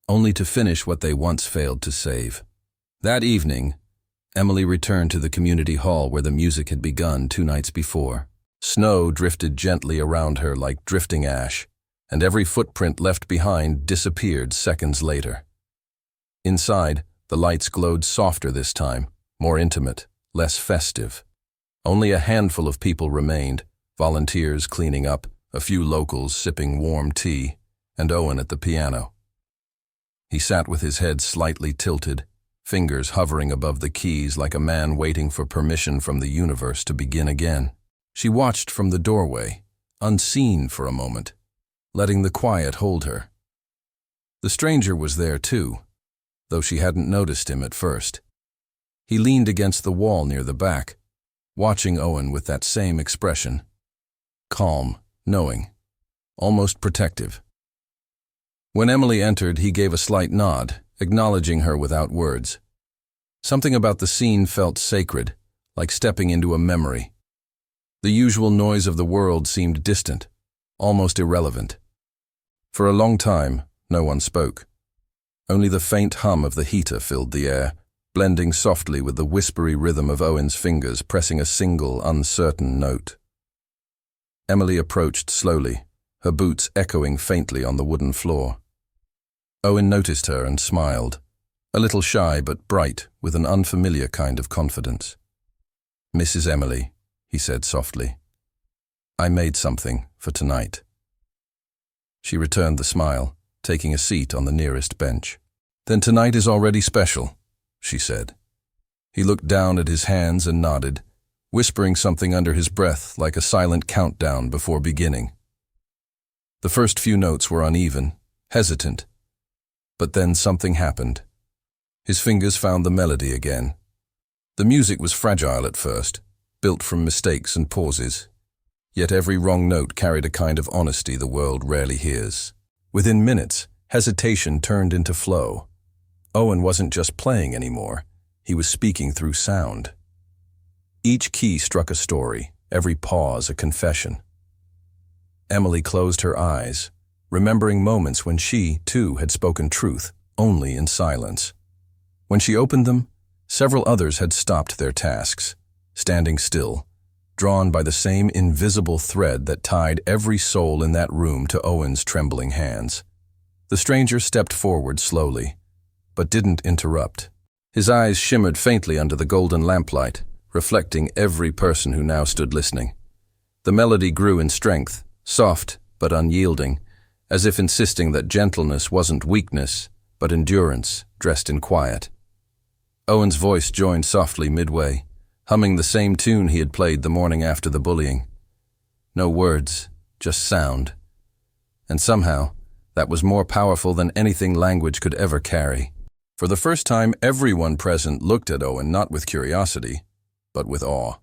only to finish what they once failed to save. That evening, Emily returned to the community hall where the music had begun 2 nights before. Snow drifted gently around her like drifting ash, and every footprint left behind disappeared seconds later. Inside, the lights glowed softer this time, more intimate, less festive. Only a handful of people remained, volunteers cleaning up, a few locals sipping warm tea, and Owen at the piano. He sat with his head slightly tilted, fingers hovering above the keys like a man waiting for permission from the universe to begin again. She watched from the doorway, unseen for a moment, letting the quiet hold her. The stranger was there too, though she hadn't noticed him at first. He leaned against the wall near the back, watching Owen with that same expression. Calm, knowing, almost protective. When Emily entered, he gave a slight nod, acknowledging her without words. Something about the scene felt sacred, like stepping into a memory. The usual noise of the world seemed distant, almost irrelevant. For a long time, no one spoke. Only the faint hum of the heater filled the air, blending softly with the whispery rhythm of Owen's fingers pressing a single, uncertain note. Emily approached slowly, her boots echoing faintly on the wooden floor. Owen noticed her and smiled, a little shy but bright with an unfamiliar kind of confidence. "Mrs. Emily," he said softly, "I made something for tonight." She returned the smile, taking a seat on the nearest bench. "Then tonight is already special," she said. He looked down at his hands and nodded, whispering something under his breath like a silent countdown before beginning. The first few notes were uneven, hesitant, but then something happened. His fingers found the melody again. The music was fragile at first, built from mistakes and pauses, yet every wrong note carried a kind of honesty the world rarely hears. Within minutes, hesitation turned into flow. Owen wasn't just playing anymore, he was speaking through sound. Each key struck a story, every pause a confession. Emily closed her eyes, remembering moments when she, too, had spoken truth, only in silence. When she opened them, several others had stopped their tasks, standing still, drawn by the same invisible thread that tied every soul in that room to Owen's trembling hands. The stranger stepped forward slowly, but didn't interrupt. His eyes shimmered faintly under the golden lamplight, reflecting every person who now stood listening. The melody grew in strength, soft but unyielding, as if insisting that gentleness wasn't weakness, but endurance dressed in quiet. Owen's voice joined softly midway, humming the same tune he had played the morning after the bullying. No words, just sound. And somehow, that was more powerful than anything language could ever carry. For the first time, everyone present looked at Owen not with curiosity, but with awe.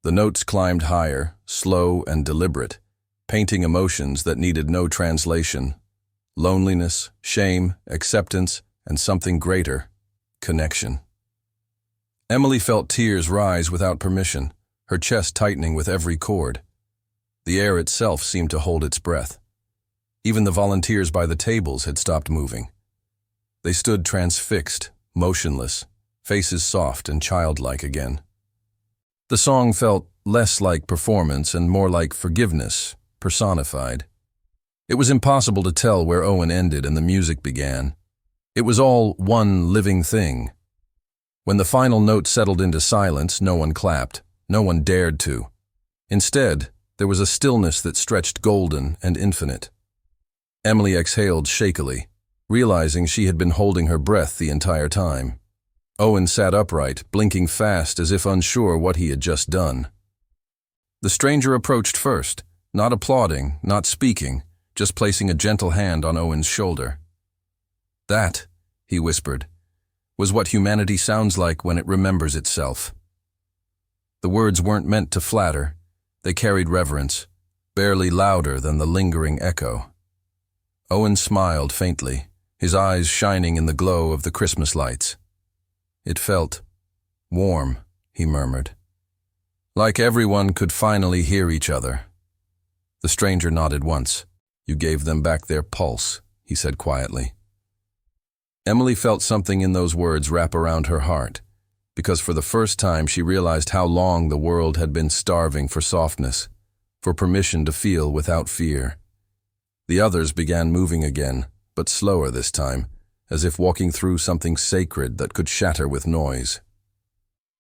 The notes climbed higher, slow and deliberate, painting emotions that needed no translation. Loneliness, shame, acceptance, and something greater, connection. Emily felt tears rise without permission, her chest tightening with every chord. The air itself seemed to hold its breath. Even the volunteers by the tables had stopped moving. They stood transfixed, motionless, faces soft and childlike again. The song felt less like performance and more like forgiveness, personified. It was impossible to tell where Owen ended and the music began. It was all one living thing. When the final note settled into silence, no one clapped, no one dared to. Instead, there was a stillness that stretched golden and infinite. Emily exhaled shakily, realizing she had been holding her breath the entire time. Owen sat upright, blinking fast as if unsure what he had just done. The stranger approached first, not applauding, not speaking, just placing a gentle hand on Owen's shoulder. "That," he whispered, "was what humanity sounds like when it remembers itself." The words weren't meant to flatter. They carried reverence, barely louder than the lingering echo. Owen smiled faintly, his eyes shining in the glow of the Christmas lights. "It felt warm," he murmured. "Like everyone could finally hear each other." The stranger nodded once. "You gave them back their pulse," he said quietly. Emily felt something in those words wrap around her heart, because for the first time she realized how long the world had been starving for softness, for permission to feel without fear. The others began moving again, but slower this time, as if walking through something sacred that could shatter with noise.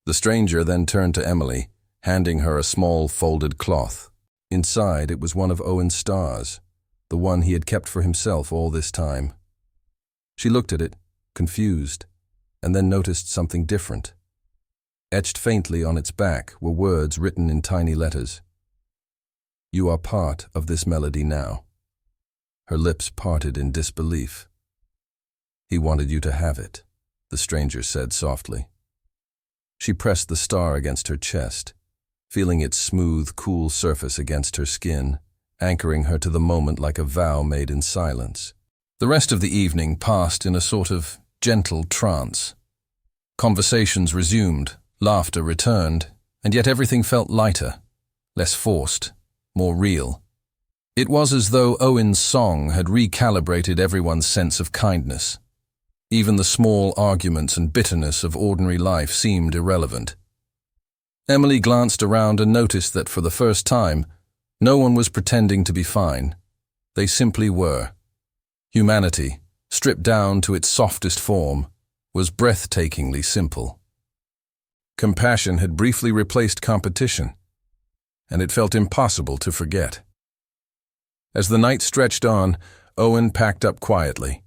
The stranger then turned to Emily, handing her a small folded cloth. Inside, it was one of Owen's stars, the one he had kept for himself all this time. She looked at it, confused, and then noticed something different. Etched faintly on its back were words written in tiny letters. "You are part of this melody now." Her lips parted in disbelief. "He wanted you to have it," the stranger said softly. She pressed the star against her chest, feeling its smooth, cool surface against her skin, anchoring her to the moment like a vow made in silence. The rest of the evening passed in a sort of gentle trance. Conversations resumed, laughter returned, and yet everything felt lighter, less forced, more real. It was as though Owen's song had recalibrated everyone's sense of kindness. Even the small arguments and bitterness of ordinary life seemed irrelevant. Emily glanced around and noticed that for the first time, no one was pretending to be fine. They simply were. Humanity, stripped down to its softest form, was breathtakingly simple. Compassion had briefly replaced competition, and it felt impossible to forget. As the night stretched on, Owen packed up quietly.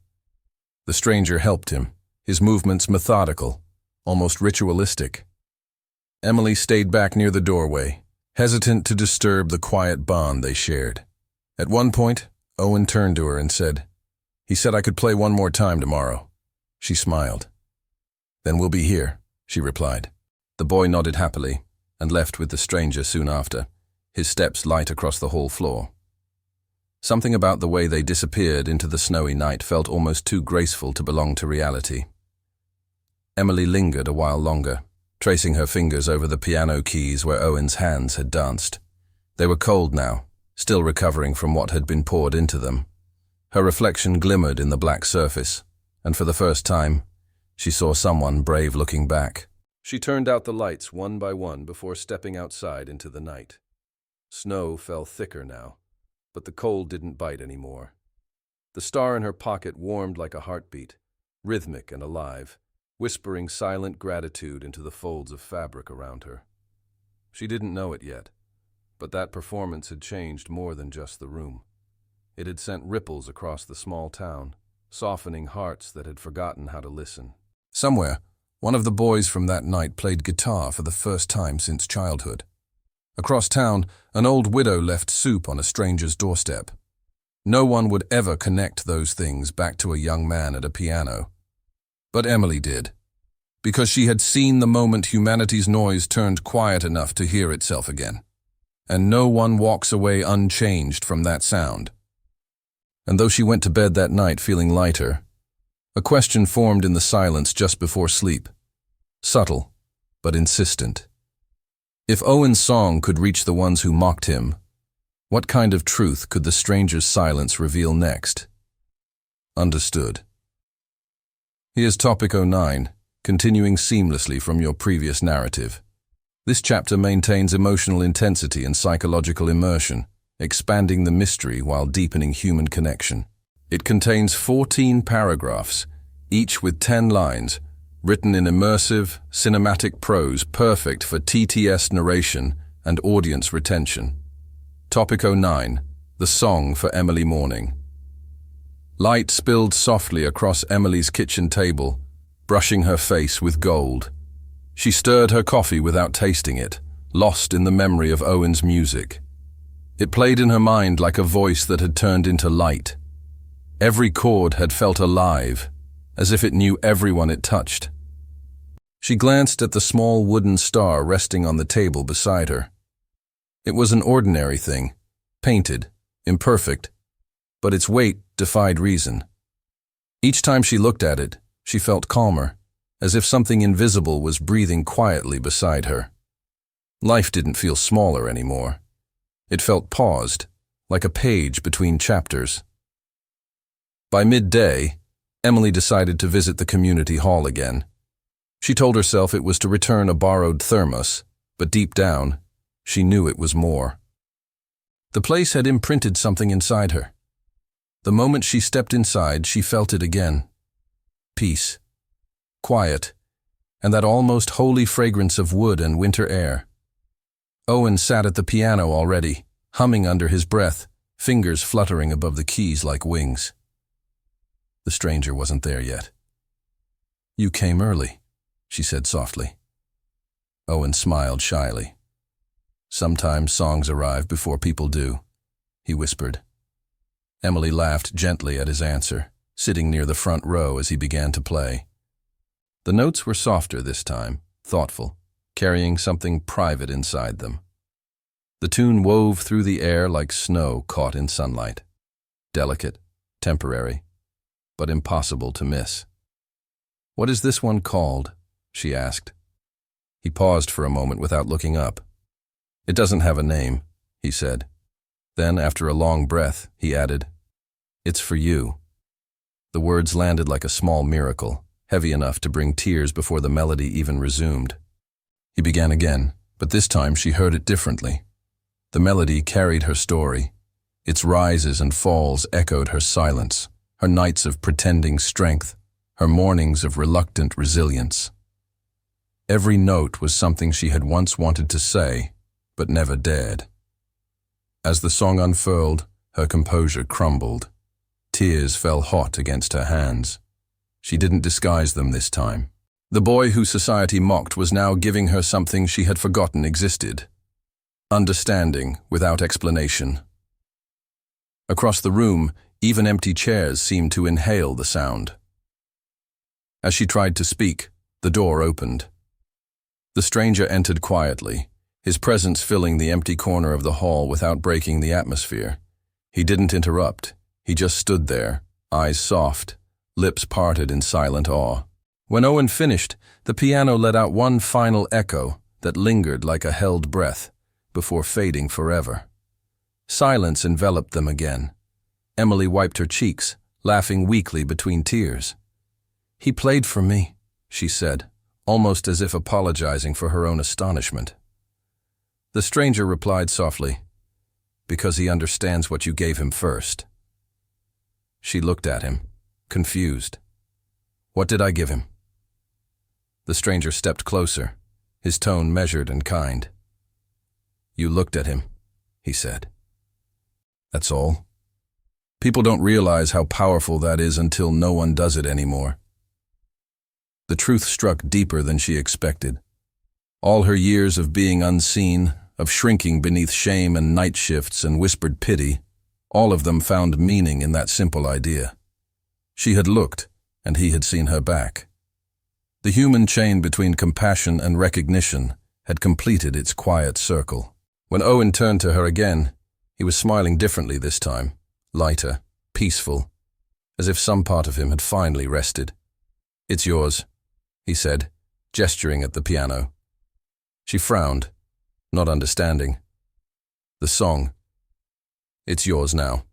The stranger helped him, his movements methodical, almost ritualistic. Emily stayed back near the doorway, hesitant to disturb the quiet bond they shared. At one point, Owen turned to her and said, "He said I could play one more time tomorrow." She smiled. "Then we'll be here," she replied. The boy nodded happily and left with the stranger soon after, his steps light across the hall floor. Something about the way they disappeared into the snowy night felt almost too graceful to belong to reality. Emily lingered a while longer, tracing her fingers over the piano keys where Owen's hands had danced. They were cold now, still recovering from what had been poured into them. Her reflection glimmered in the black surface, and for the first time, she saw someone brave looking back. She turned out the lights one by one before stepping outside into the night. Snow fell thicker now, but the cold didn't bite anymore. The star in her pocket warmed like a heartbeat, rhythmic and alive, whispering silent gratitude into the folds of fabric around her. She didn't know it yet, but that performance had changed more than just the room. It had sent ripples across the small town, softening hearts that had forgotten how to listen. Somewhere, one of the boys from that night played guitar for the first time since childhood. Across town, an old widow left soup on a stranger's doorstep. No one would ever connect those things back to a young man at a piano. But Emily did, because she had seen the moment humanity's noise turned quiet enough to hear itself again. And no one walks away unchanged from that sound. And though she went to bed that night feeling lighter, a question formed in the silence just before sleep, subtle but insistent. If Owen's song could reach the ones who mocked him, what kind of truth could the stranger's silence reveal next? Understood. Here's Topic 09, continuing seamlessly from your previous narrative. This chapter maintains emotional intensity and psychological immersion, expanding the mystery while deepening human connection. It contains 14 paragraphs, each with 10 lines, written in immersive, cinematic prose perfect for TTS narration and audience retention. Topic 09, The Song for Emily Morning. Light spilled softly across Emily's kitchen table, brushing her face with gold. She stirred her coffee without tasting it, lost in the memory of Owen's music. It played in her mind like a voice that had turned into light. Every chord had felt alive, as if it knew everyone it touched. She glanced at the small wooden star resting on the table beside her. It was an ordinary thing, painted, imperfect, but its weight defied reason. Each time she looked at it, she felt calmer, as if something invisible was breathing quietly beside her. Life didn't feel smaller anymore. It felt paused, like a page between chapters. By midday, Emily decided to visit the community hall again. She told herself it was to return a borrowed thermos, but deep down, she knew it was more. The place had imprinted something inside her. The moment she stepped inside, she felt it again. Peace, quiet, and that almost holy fragrance of wood and winter air. Owen sat at the piano already, humming under his breath, fingers fluttering above the keys like wings. The stranger wasn't there yet. "You came early," she said softly. Owen smiled shyly. "Sometimes songs arrive before people do," he whispered. Emily laughed gently at his answer, sitting near the front row as he began to play. The notes were softer this time, thoughtful, carrying something private inside them. The tune wove through the air like snow caught in sunlight. Delicate, temporary, but impossible to miss. "What is this one called?" she asked. He paused for a moment without looking up. "It doesn't have a name," he said. Then, after a long breath, he added, "It's for you." The words landed like a small miracle, heavy enough to bring tears before the melody even resumed. He began again, but this time she heard it differently. The melody carried her story. Its rises and falls echoed her silence, her nights of pretending strength, her mornings of reluctant resilience. Every note was something she had once wanted to say, but never dared. As the song unfurled, her composure crumbled. Tears fell hot against her hands. She didn't disguise them this time. The boy who society mocked was now giving her something she had forgotten existed. Understanding without explanation. Across the room, even empty chairs seemed to inhale the sound. As she tried to speak, the door opened. The stranger entered quietly, his presence filling the empty corner of the hall without breaking the atmosphere. He didn't interrupt. He just stood there, eyes soft, lips parted in silent awe. When Owen finished, the piano let out one final echo that lingered like a held breath, before fading forever. Silence enveloped them again. Emily wiped her cheeks, laughing weakly between tears. "He played for me," she said, almost as if apologizing for her own astonishment. The stranger replied softly, "Because he understands what you gave him first." She looked at him, confused. "What did I give him?" The stranger stepped closer, his tone measured and kind. "You looked at him," he said. "That's all. People don't realize how powerful that is until no one does it anymore." The truth struck deeper than she expected. All her years of being unseen, of shrinking beneath shame and night shifts and whispered pity, all of them found meaning in that simple idea. She had looked, and he had seen her back. The human chain between compassion and recognition had completed its quiet circle. When Owen turned to her again, he was smiling differently this time, lighter, peaceful, as if some part of him had finally rested. "It's yours," he said, gesturing at the piano. She frowned, not understanding. "The song. It's yours now."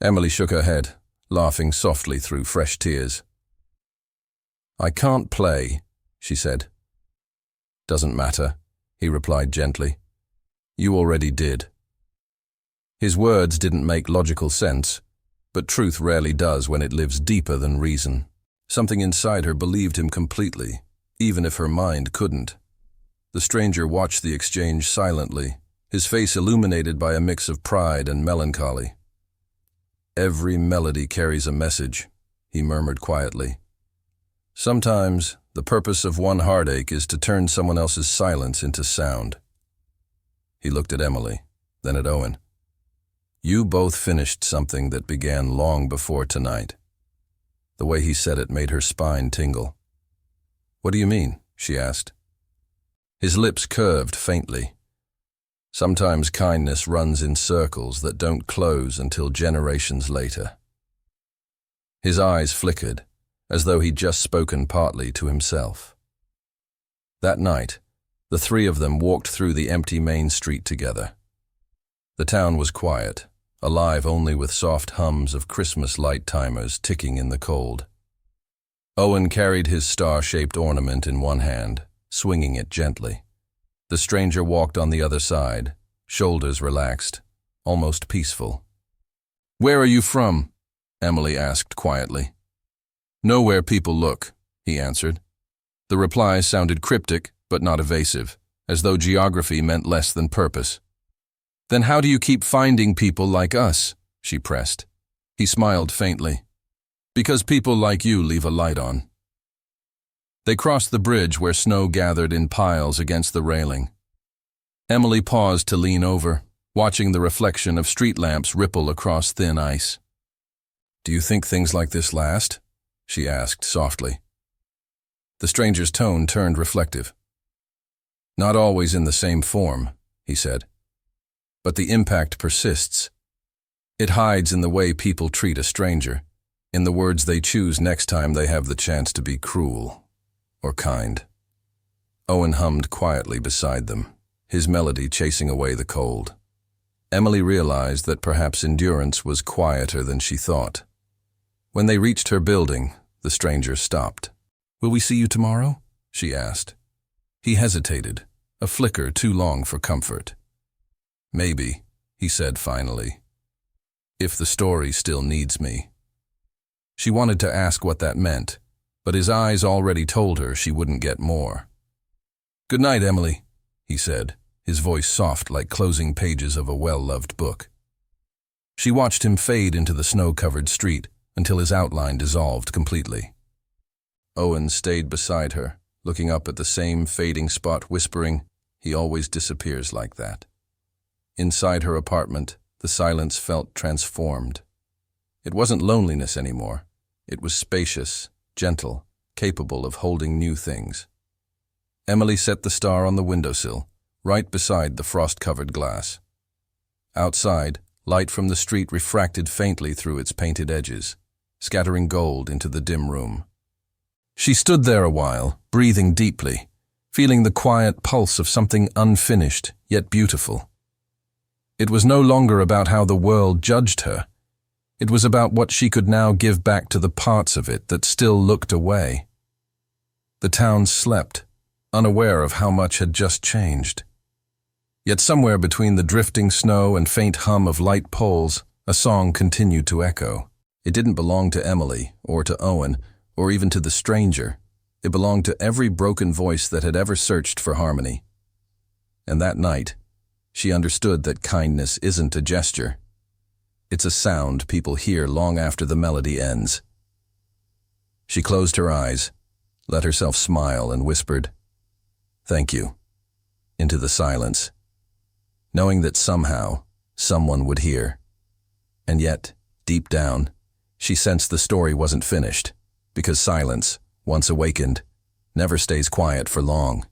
Emily shook her head, laughing softly through fresh tears. "I can't play," she said. "Doesn't matter," he replied gently. "You already did." His words didn't make logical sense, but truth rarely does when it lives deeper than reason. Something inside her believed him completely, even if her mind couldn't. The stranger watched the exchange silently, his face illuminated by a mix of pride and melancholy. "Every melody carries a message," he murmured quietly. "Sometimes the purpose of one heartache is to turn someone else's silence into sound." He looked at Emily, then at Owen. "You both finished something that began long before tonight." The way he said it made her spine tingle. "What do you mean?" she asked. His lips curved faintly. "Sometimes kindness runs in circles that don't close until generations later." His eyes flickered, as though he'd just spoken partly to himself. That night, the three of them walked through the empty main street together. The town was quiet, alive only with soft hums of Christmas light timers ticking in the cold. Owen carried his star-shaped ornament in one hand, swinging it gently. The stranger walked on the other side, shoulders relaxed, almost peaceful. "Where are you from?" Emily asked quietly. "Know where people look," he answered. The reply sounded cryptic, but not evasive, as though geography meant less than purpose. "Then how do you keep finding people like us?" she pressed. He smiled faintly. "Because people like you leave a light on." They crossed the bridge where snow gathered in piles against the railing. Emily paused to lean over, watching the reflection of street lamps ripple across thin ice. "Do you think things like this last?" she asked softly. The stranger's tone turned reflective. "Not always in the same form," he said. "But the impact persists. It hides in the way people treat a stranger, in the words they choose next time they have the chance to be cruel or kind." Owen hummed quietly beside them, his melody chasing away the cold. Emily realized that perhaps endurance was quieter than she thought. When they reached her building, the stranger stopped. "Will we see you tomorrow?" she asked. He hesitated, a flicker too long for comfort. "Maybe," he said finally, "if the story still needs me." She wanted to ask what that meant, but his eyes already told her she wouldn't get more. "Good night, Emily," he said, his voice soft like closing pages of a well-loved book. She watched him fade into the snow-covered street until his outline dissolved completely. Owen stayed beside her, looking up at the same fading spot, whispering, "He always disappears like that." Inside her apartment, the silence felt transformed. It wasn't loneliness anymore. It was spacious, gentle, capable of holding new things. Emily set the star on the windowsill, right beside the frost-covered glass. Outside, light from the street refracted faintly through its painted edges, scattering gold into the dim room. She stood there a while, breathing deeply, feeling the quiet pulse of something unfinished, yet beautiful. It was no longer about how the world judged her. It was about what she could now give back to the parts of it that still looked away. The town slept, unaware of how much had just changed. Yet somewhere between the drifting snow and faint hum of light poles, a song continued to echo. It didn't belong to Emily, or to Owen, or even to the stranger. It belonged to every broken voice that had ever searched for harmony. And that night, she understood that kindness isn't a gesture. It's a sound people hear long after the melody ends. She closed her eyes, let herself smile, and whispered, "Thank you," into the silence, knowing that somehow someone would hear. And yet, deep down, she sensed the story wasn't finished, because silence, once awakened, never stays quiet for long.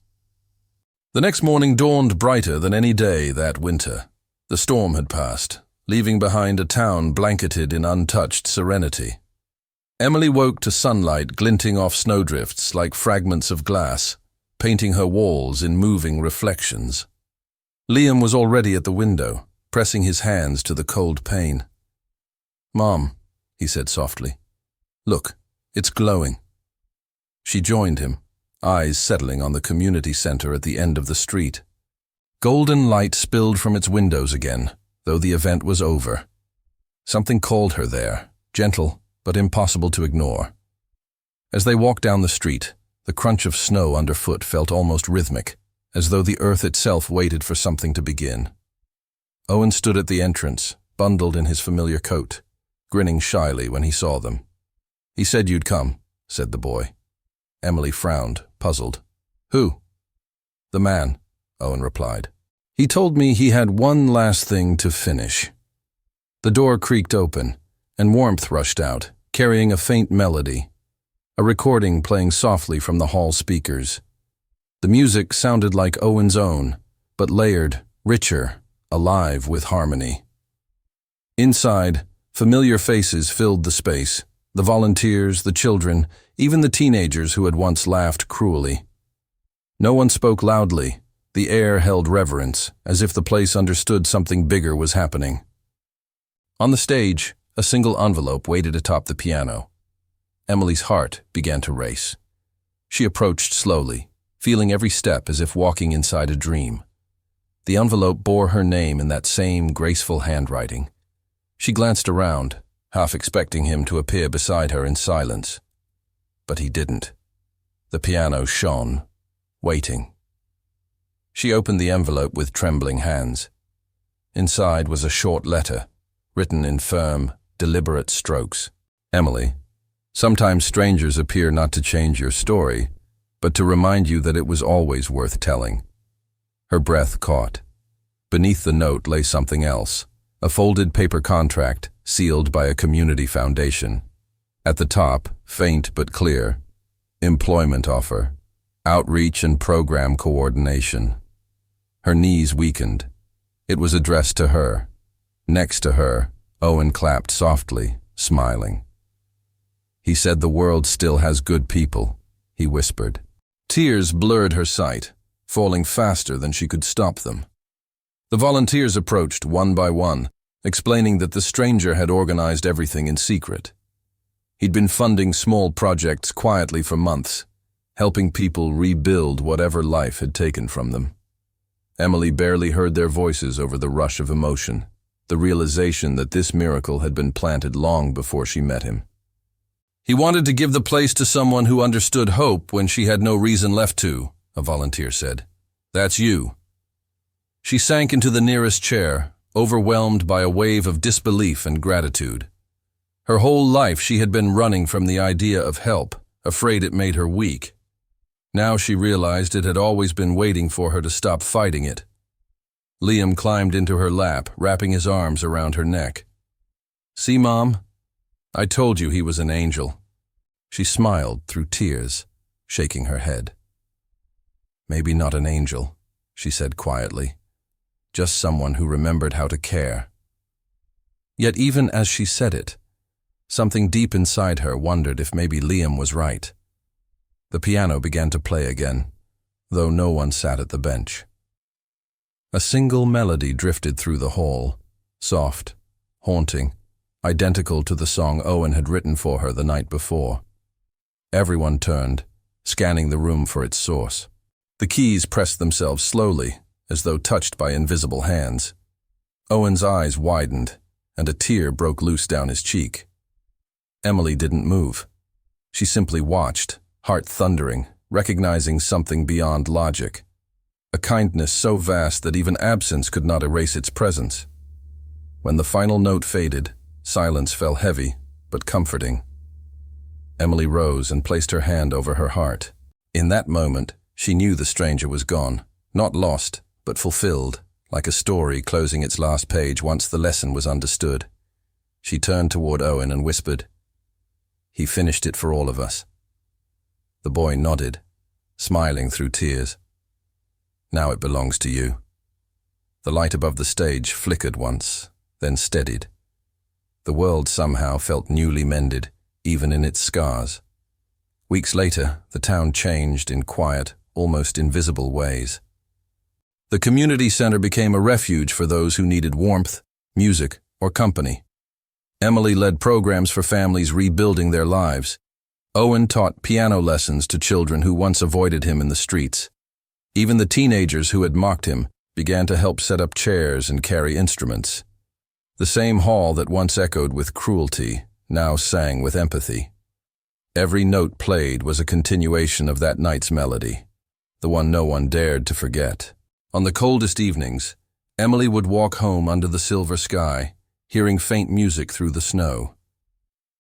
The next morning dawned brighter than any day that winter. The storm had passed, leaving behind a town blanketed in untouched serenity. Emily woke to sunlight glinting off snowdrifts like fragments of glass, painting her walls in moving reflections. Liam was already at the window, pressing his hands to the cold pane. "Mom," he said softly, "look, it's glowing." She joined him, eyes settling on the community center at the end of the street. Golden light spilled from its windows again, though the event was over. Something called her there, gentle but impossible to ignore. As they walked down the street, the crunch of snow underfoot felt almost rhythmic, as though the earth itself waited for something to begin. Owen stood at the entrance, bundled in his familiar coat, grinning shyly when he saw them. "He said you'd come," said the boy. Emily frowned, puzzled. "Who?" "The man," Owen replied. "He told me he had one last thing to finish." The door creaked open, and warmth rushed out, carrying a faint melody, a recording playing softly from the hall speakers. The music sounded like Owen's own, but layered, richer, alive with harmony. Inside, familiar faces filled the space, the volunteers, the children, even the teenagers who had once laughed cruelly. No one spoke loudly. The air held reverence, as if the place understood something bigger was happening. On the stage, a single envelope waited atop the piano. Emily's heart began to race. She approached slowly, feeling every step as if walking inside a dream. The envelope bore her name in that same graceful handwriting. She glanced around, half expecting him to appear beside her in silence. But he didn't. The piano shone, waiting. She opened the envelope with trembling hands. Inside was a short letter, written in firm, deliberate strokes. "Emily, sometimes strangers appear not to change your story, but to remind you that it was always worth telling." Her breath caught. Beneath the note lay something else, a folded paper contract sealed by a community foundation. At the top, faint but clear, employment offer, outreach and program coordination. Her knees weakened. It was addressed to her. Next to her, Owen clapped softly, smiling. "He said the world still has good people," he whispered. Tears blurred her sight, falling faster than she could stop them. The volunteers approached one by one, explaining that the stranger had organized everything in secret. He'd been funding small projects quietly for months, helping people rebuild whatever life had taken from them. Emily barely heard their voices over the rush of emotion, the realization that this miracle had been planted long before she met him. He wanted to give the place to someone who understood hope when she had no reason left to, a volunteer said. That's you. She sank into the nearest chair, overwhelmed by a wave of disbelief and gratitude. Her whole life she had been running from the idea of help, afraid it made her weak. Now she realized it had always been waiting for her to stop fighting it. Liam climbed into her lap, wrapping his arms around her neck. See, Mom? I told you he was an angel. She smiled through tears, shaking her head. Maybe not an angel, she said quietly. Just someone who remembered how to care. Yet even as she said it, something deep inside her wondered if maybe Liam was right. The piano began to play again, though no one sat at the bench. A single melody drifted through the hall, soft, haunting, identical to the song Owen had written for her the night before. Everyone turned, scanning the room for its source. The keys pressed themselves slowly, as though touched by invisible hands. Owen's eyes widened, and a tear broke loose down his cheek. Emily didn't move. She simply watched, heart thundering, recognizing something beyond logic. A kindness so vast that even absence could not erase its presence. When the final note faded, silence fell heavy, but comforting. Emily rose and placed her hand over her heart. In that moment, she knew the stranger was gone, not lost, but fulfilled, like a story closing its last page once the lesson was understood. She turned toward Owen and whispered, "He finished it for all of us." The boy nodded, smiling through tears. "Now it belongs to you." The light above the stage flickered once, then steadied. The world somehow felt newly mended, even in its scars. Weeks later, the town changed in quiet, almost invisible ways. The community center became a refuge for those who needed warmth, music, or company. Emily led programs for families rebuilding their lives. Owen taught piano lessons to children who once avoided him in the streets. Even the teenagers who had mocked him began to help set up chairs and carry instruments. The same hall that once echoed with cruelty now sang with empathy. Every note played was a continuation of that night's melody, the one no one dared to forget. On the coldest evenings, Emily would walk home under the silver sky, hearing faint music through the snow.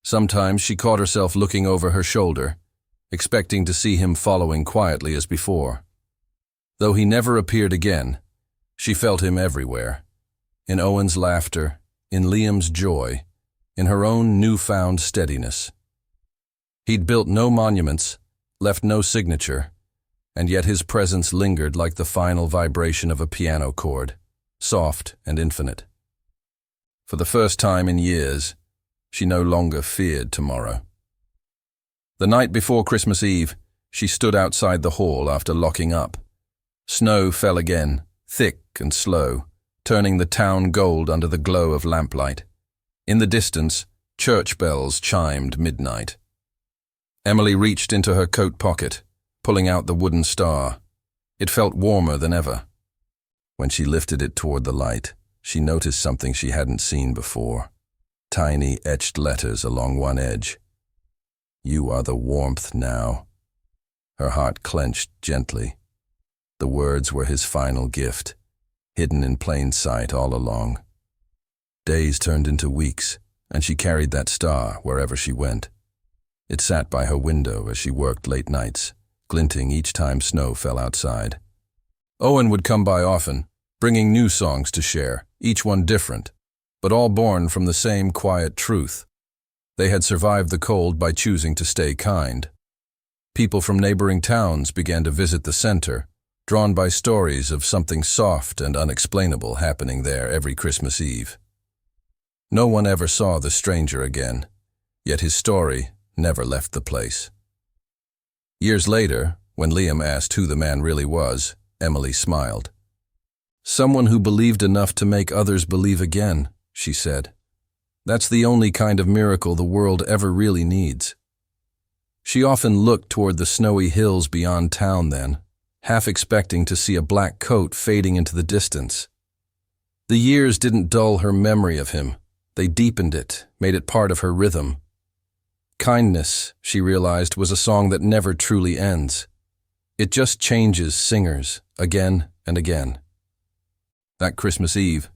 Sometimes she caught herself looking over her shoulder, expecting to see him following quietly as before. Though he never appeared again, she felt him everywhere. In Owen's laughter, in Liam's joy, in her own newfound steadiness. He'd built no monuments, left no signature, and yet his presence lingered like the final vibration of a piano chord, soft and infinite. For the first time in years, she no longer feared tomorrow. The night before Christmas Eve, she stood outside the hall after locking up. Snow fell again, thick and slow, turning the town gold under the glow of lamplight. In the distance, church bells chimed midnight. Emily reached into her coat pocket, pulling out the wooden star. It felt warmer than ever. When she lifted it toward the light, she noticed something she hadn't seen before. Tiny etched letters along one edge. "You are the warmth now." Her heart clenched gently. The words were his final gift, hidden in plain sight all along. Days turned into weeks, and she carried that star wherever she went. It sat by her window as she worked late nights, glinting each time snow fell outside. Owen would come by often, bringing new songs to share, each one different, but all born from the same quiet truth. They had survived the cold by choosing to stay kind. People from neighboring towns began to visit the center, drawn by stories of something soft and unexplainable happening there every Christmas Eve. No one ever saw the stranger again, yet his story never left the place. Years later, when Liam asked who the man really was, Emily smiled. "Someone who believed enough to make others believe again," she said. "That's the only kind of miracle the world ever really needs." She often looked toward the snowy hills beyond town then, half expecting to see a black coat fading into the distance. The years didn't dull her memory of him. They deepened it, made it part of her rhythm. Kindness, she realized, was a song that never truly ends. It just changes singers again and again. That Christmas Eve,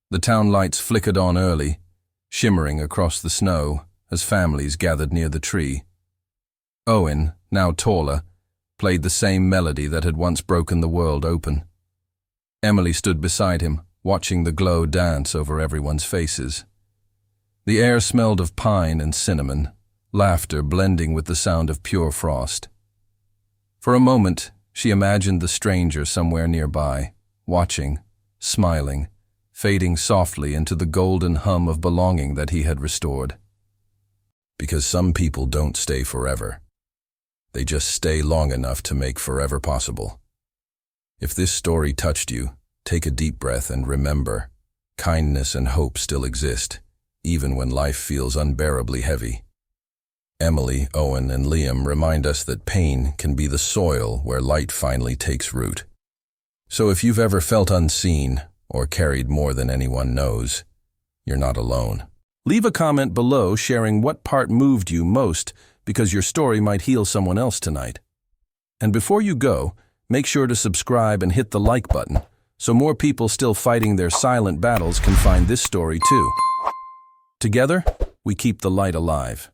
the town lights flickered on early, shimmering across the snow as families gathered near the tree. Owen, now taller, played the same melody that had once broken the world open. Emily stood beside him, watching the glow dance over everyone's faces. The air smelled of pine and cinnamon, laughter blending with the sound of pure frost. For a moment, she imagined the stranger somewhere nearby, watching, smiling, fading softly into the golden hum of belonging that he had restored. Because some people don't stay forever. They just stay long enough to make forever possible. If this story touched you, take a deep breath and remember, kindness and hope still exist, even when life feels unbearably heavy. Emily, Owen, and Liam remind us that pain can be the soil where light finally takes root. So if you've ever felt unseen or carried more than anyone knows, you're not alone. Leave a comment below sharing what part moved you most, because your story might heal someone else tonight. And before you go, make sure to subscribe and hit the like button so more people still fighting their silent battles can find this story too. Together, we keep the light alive.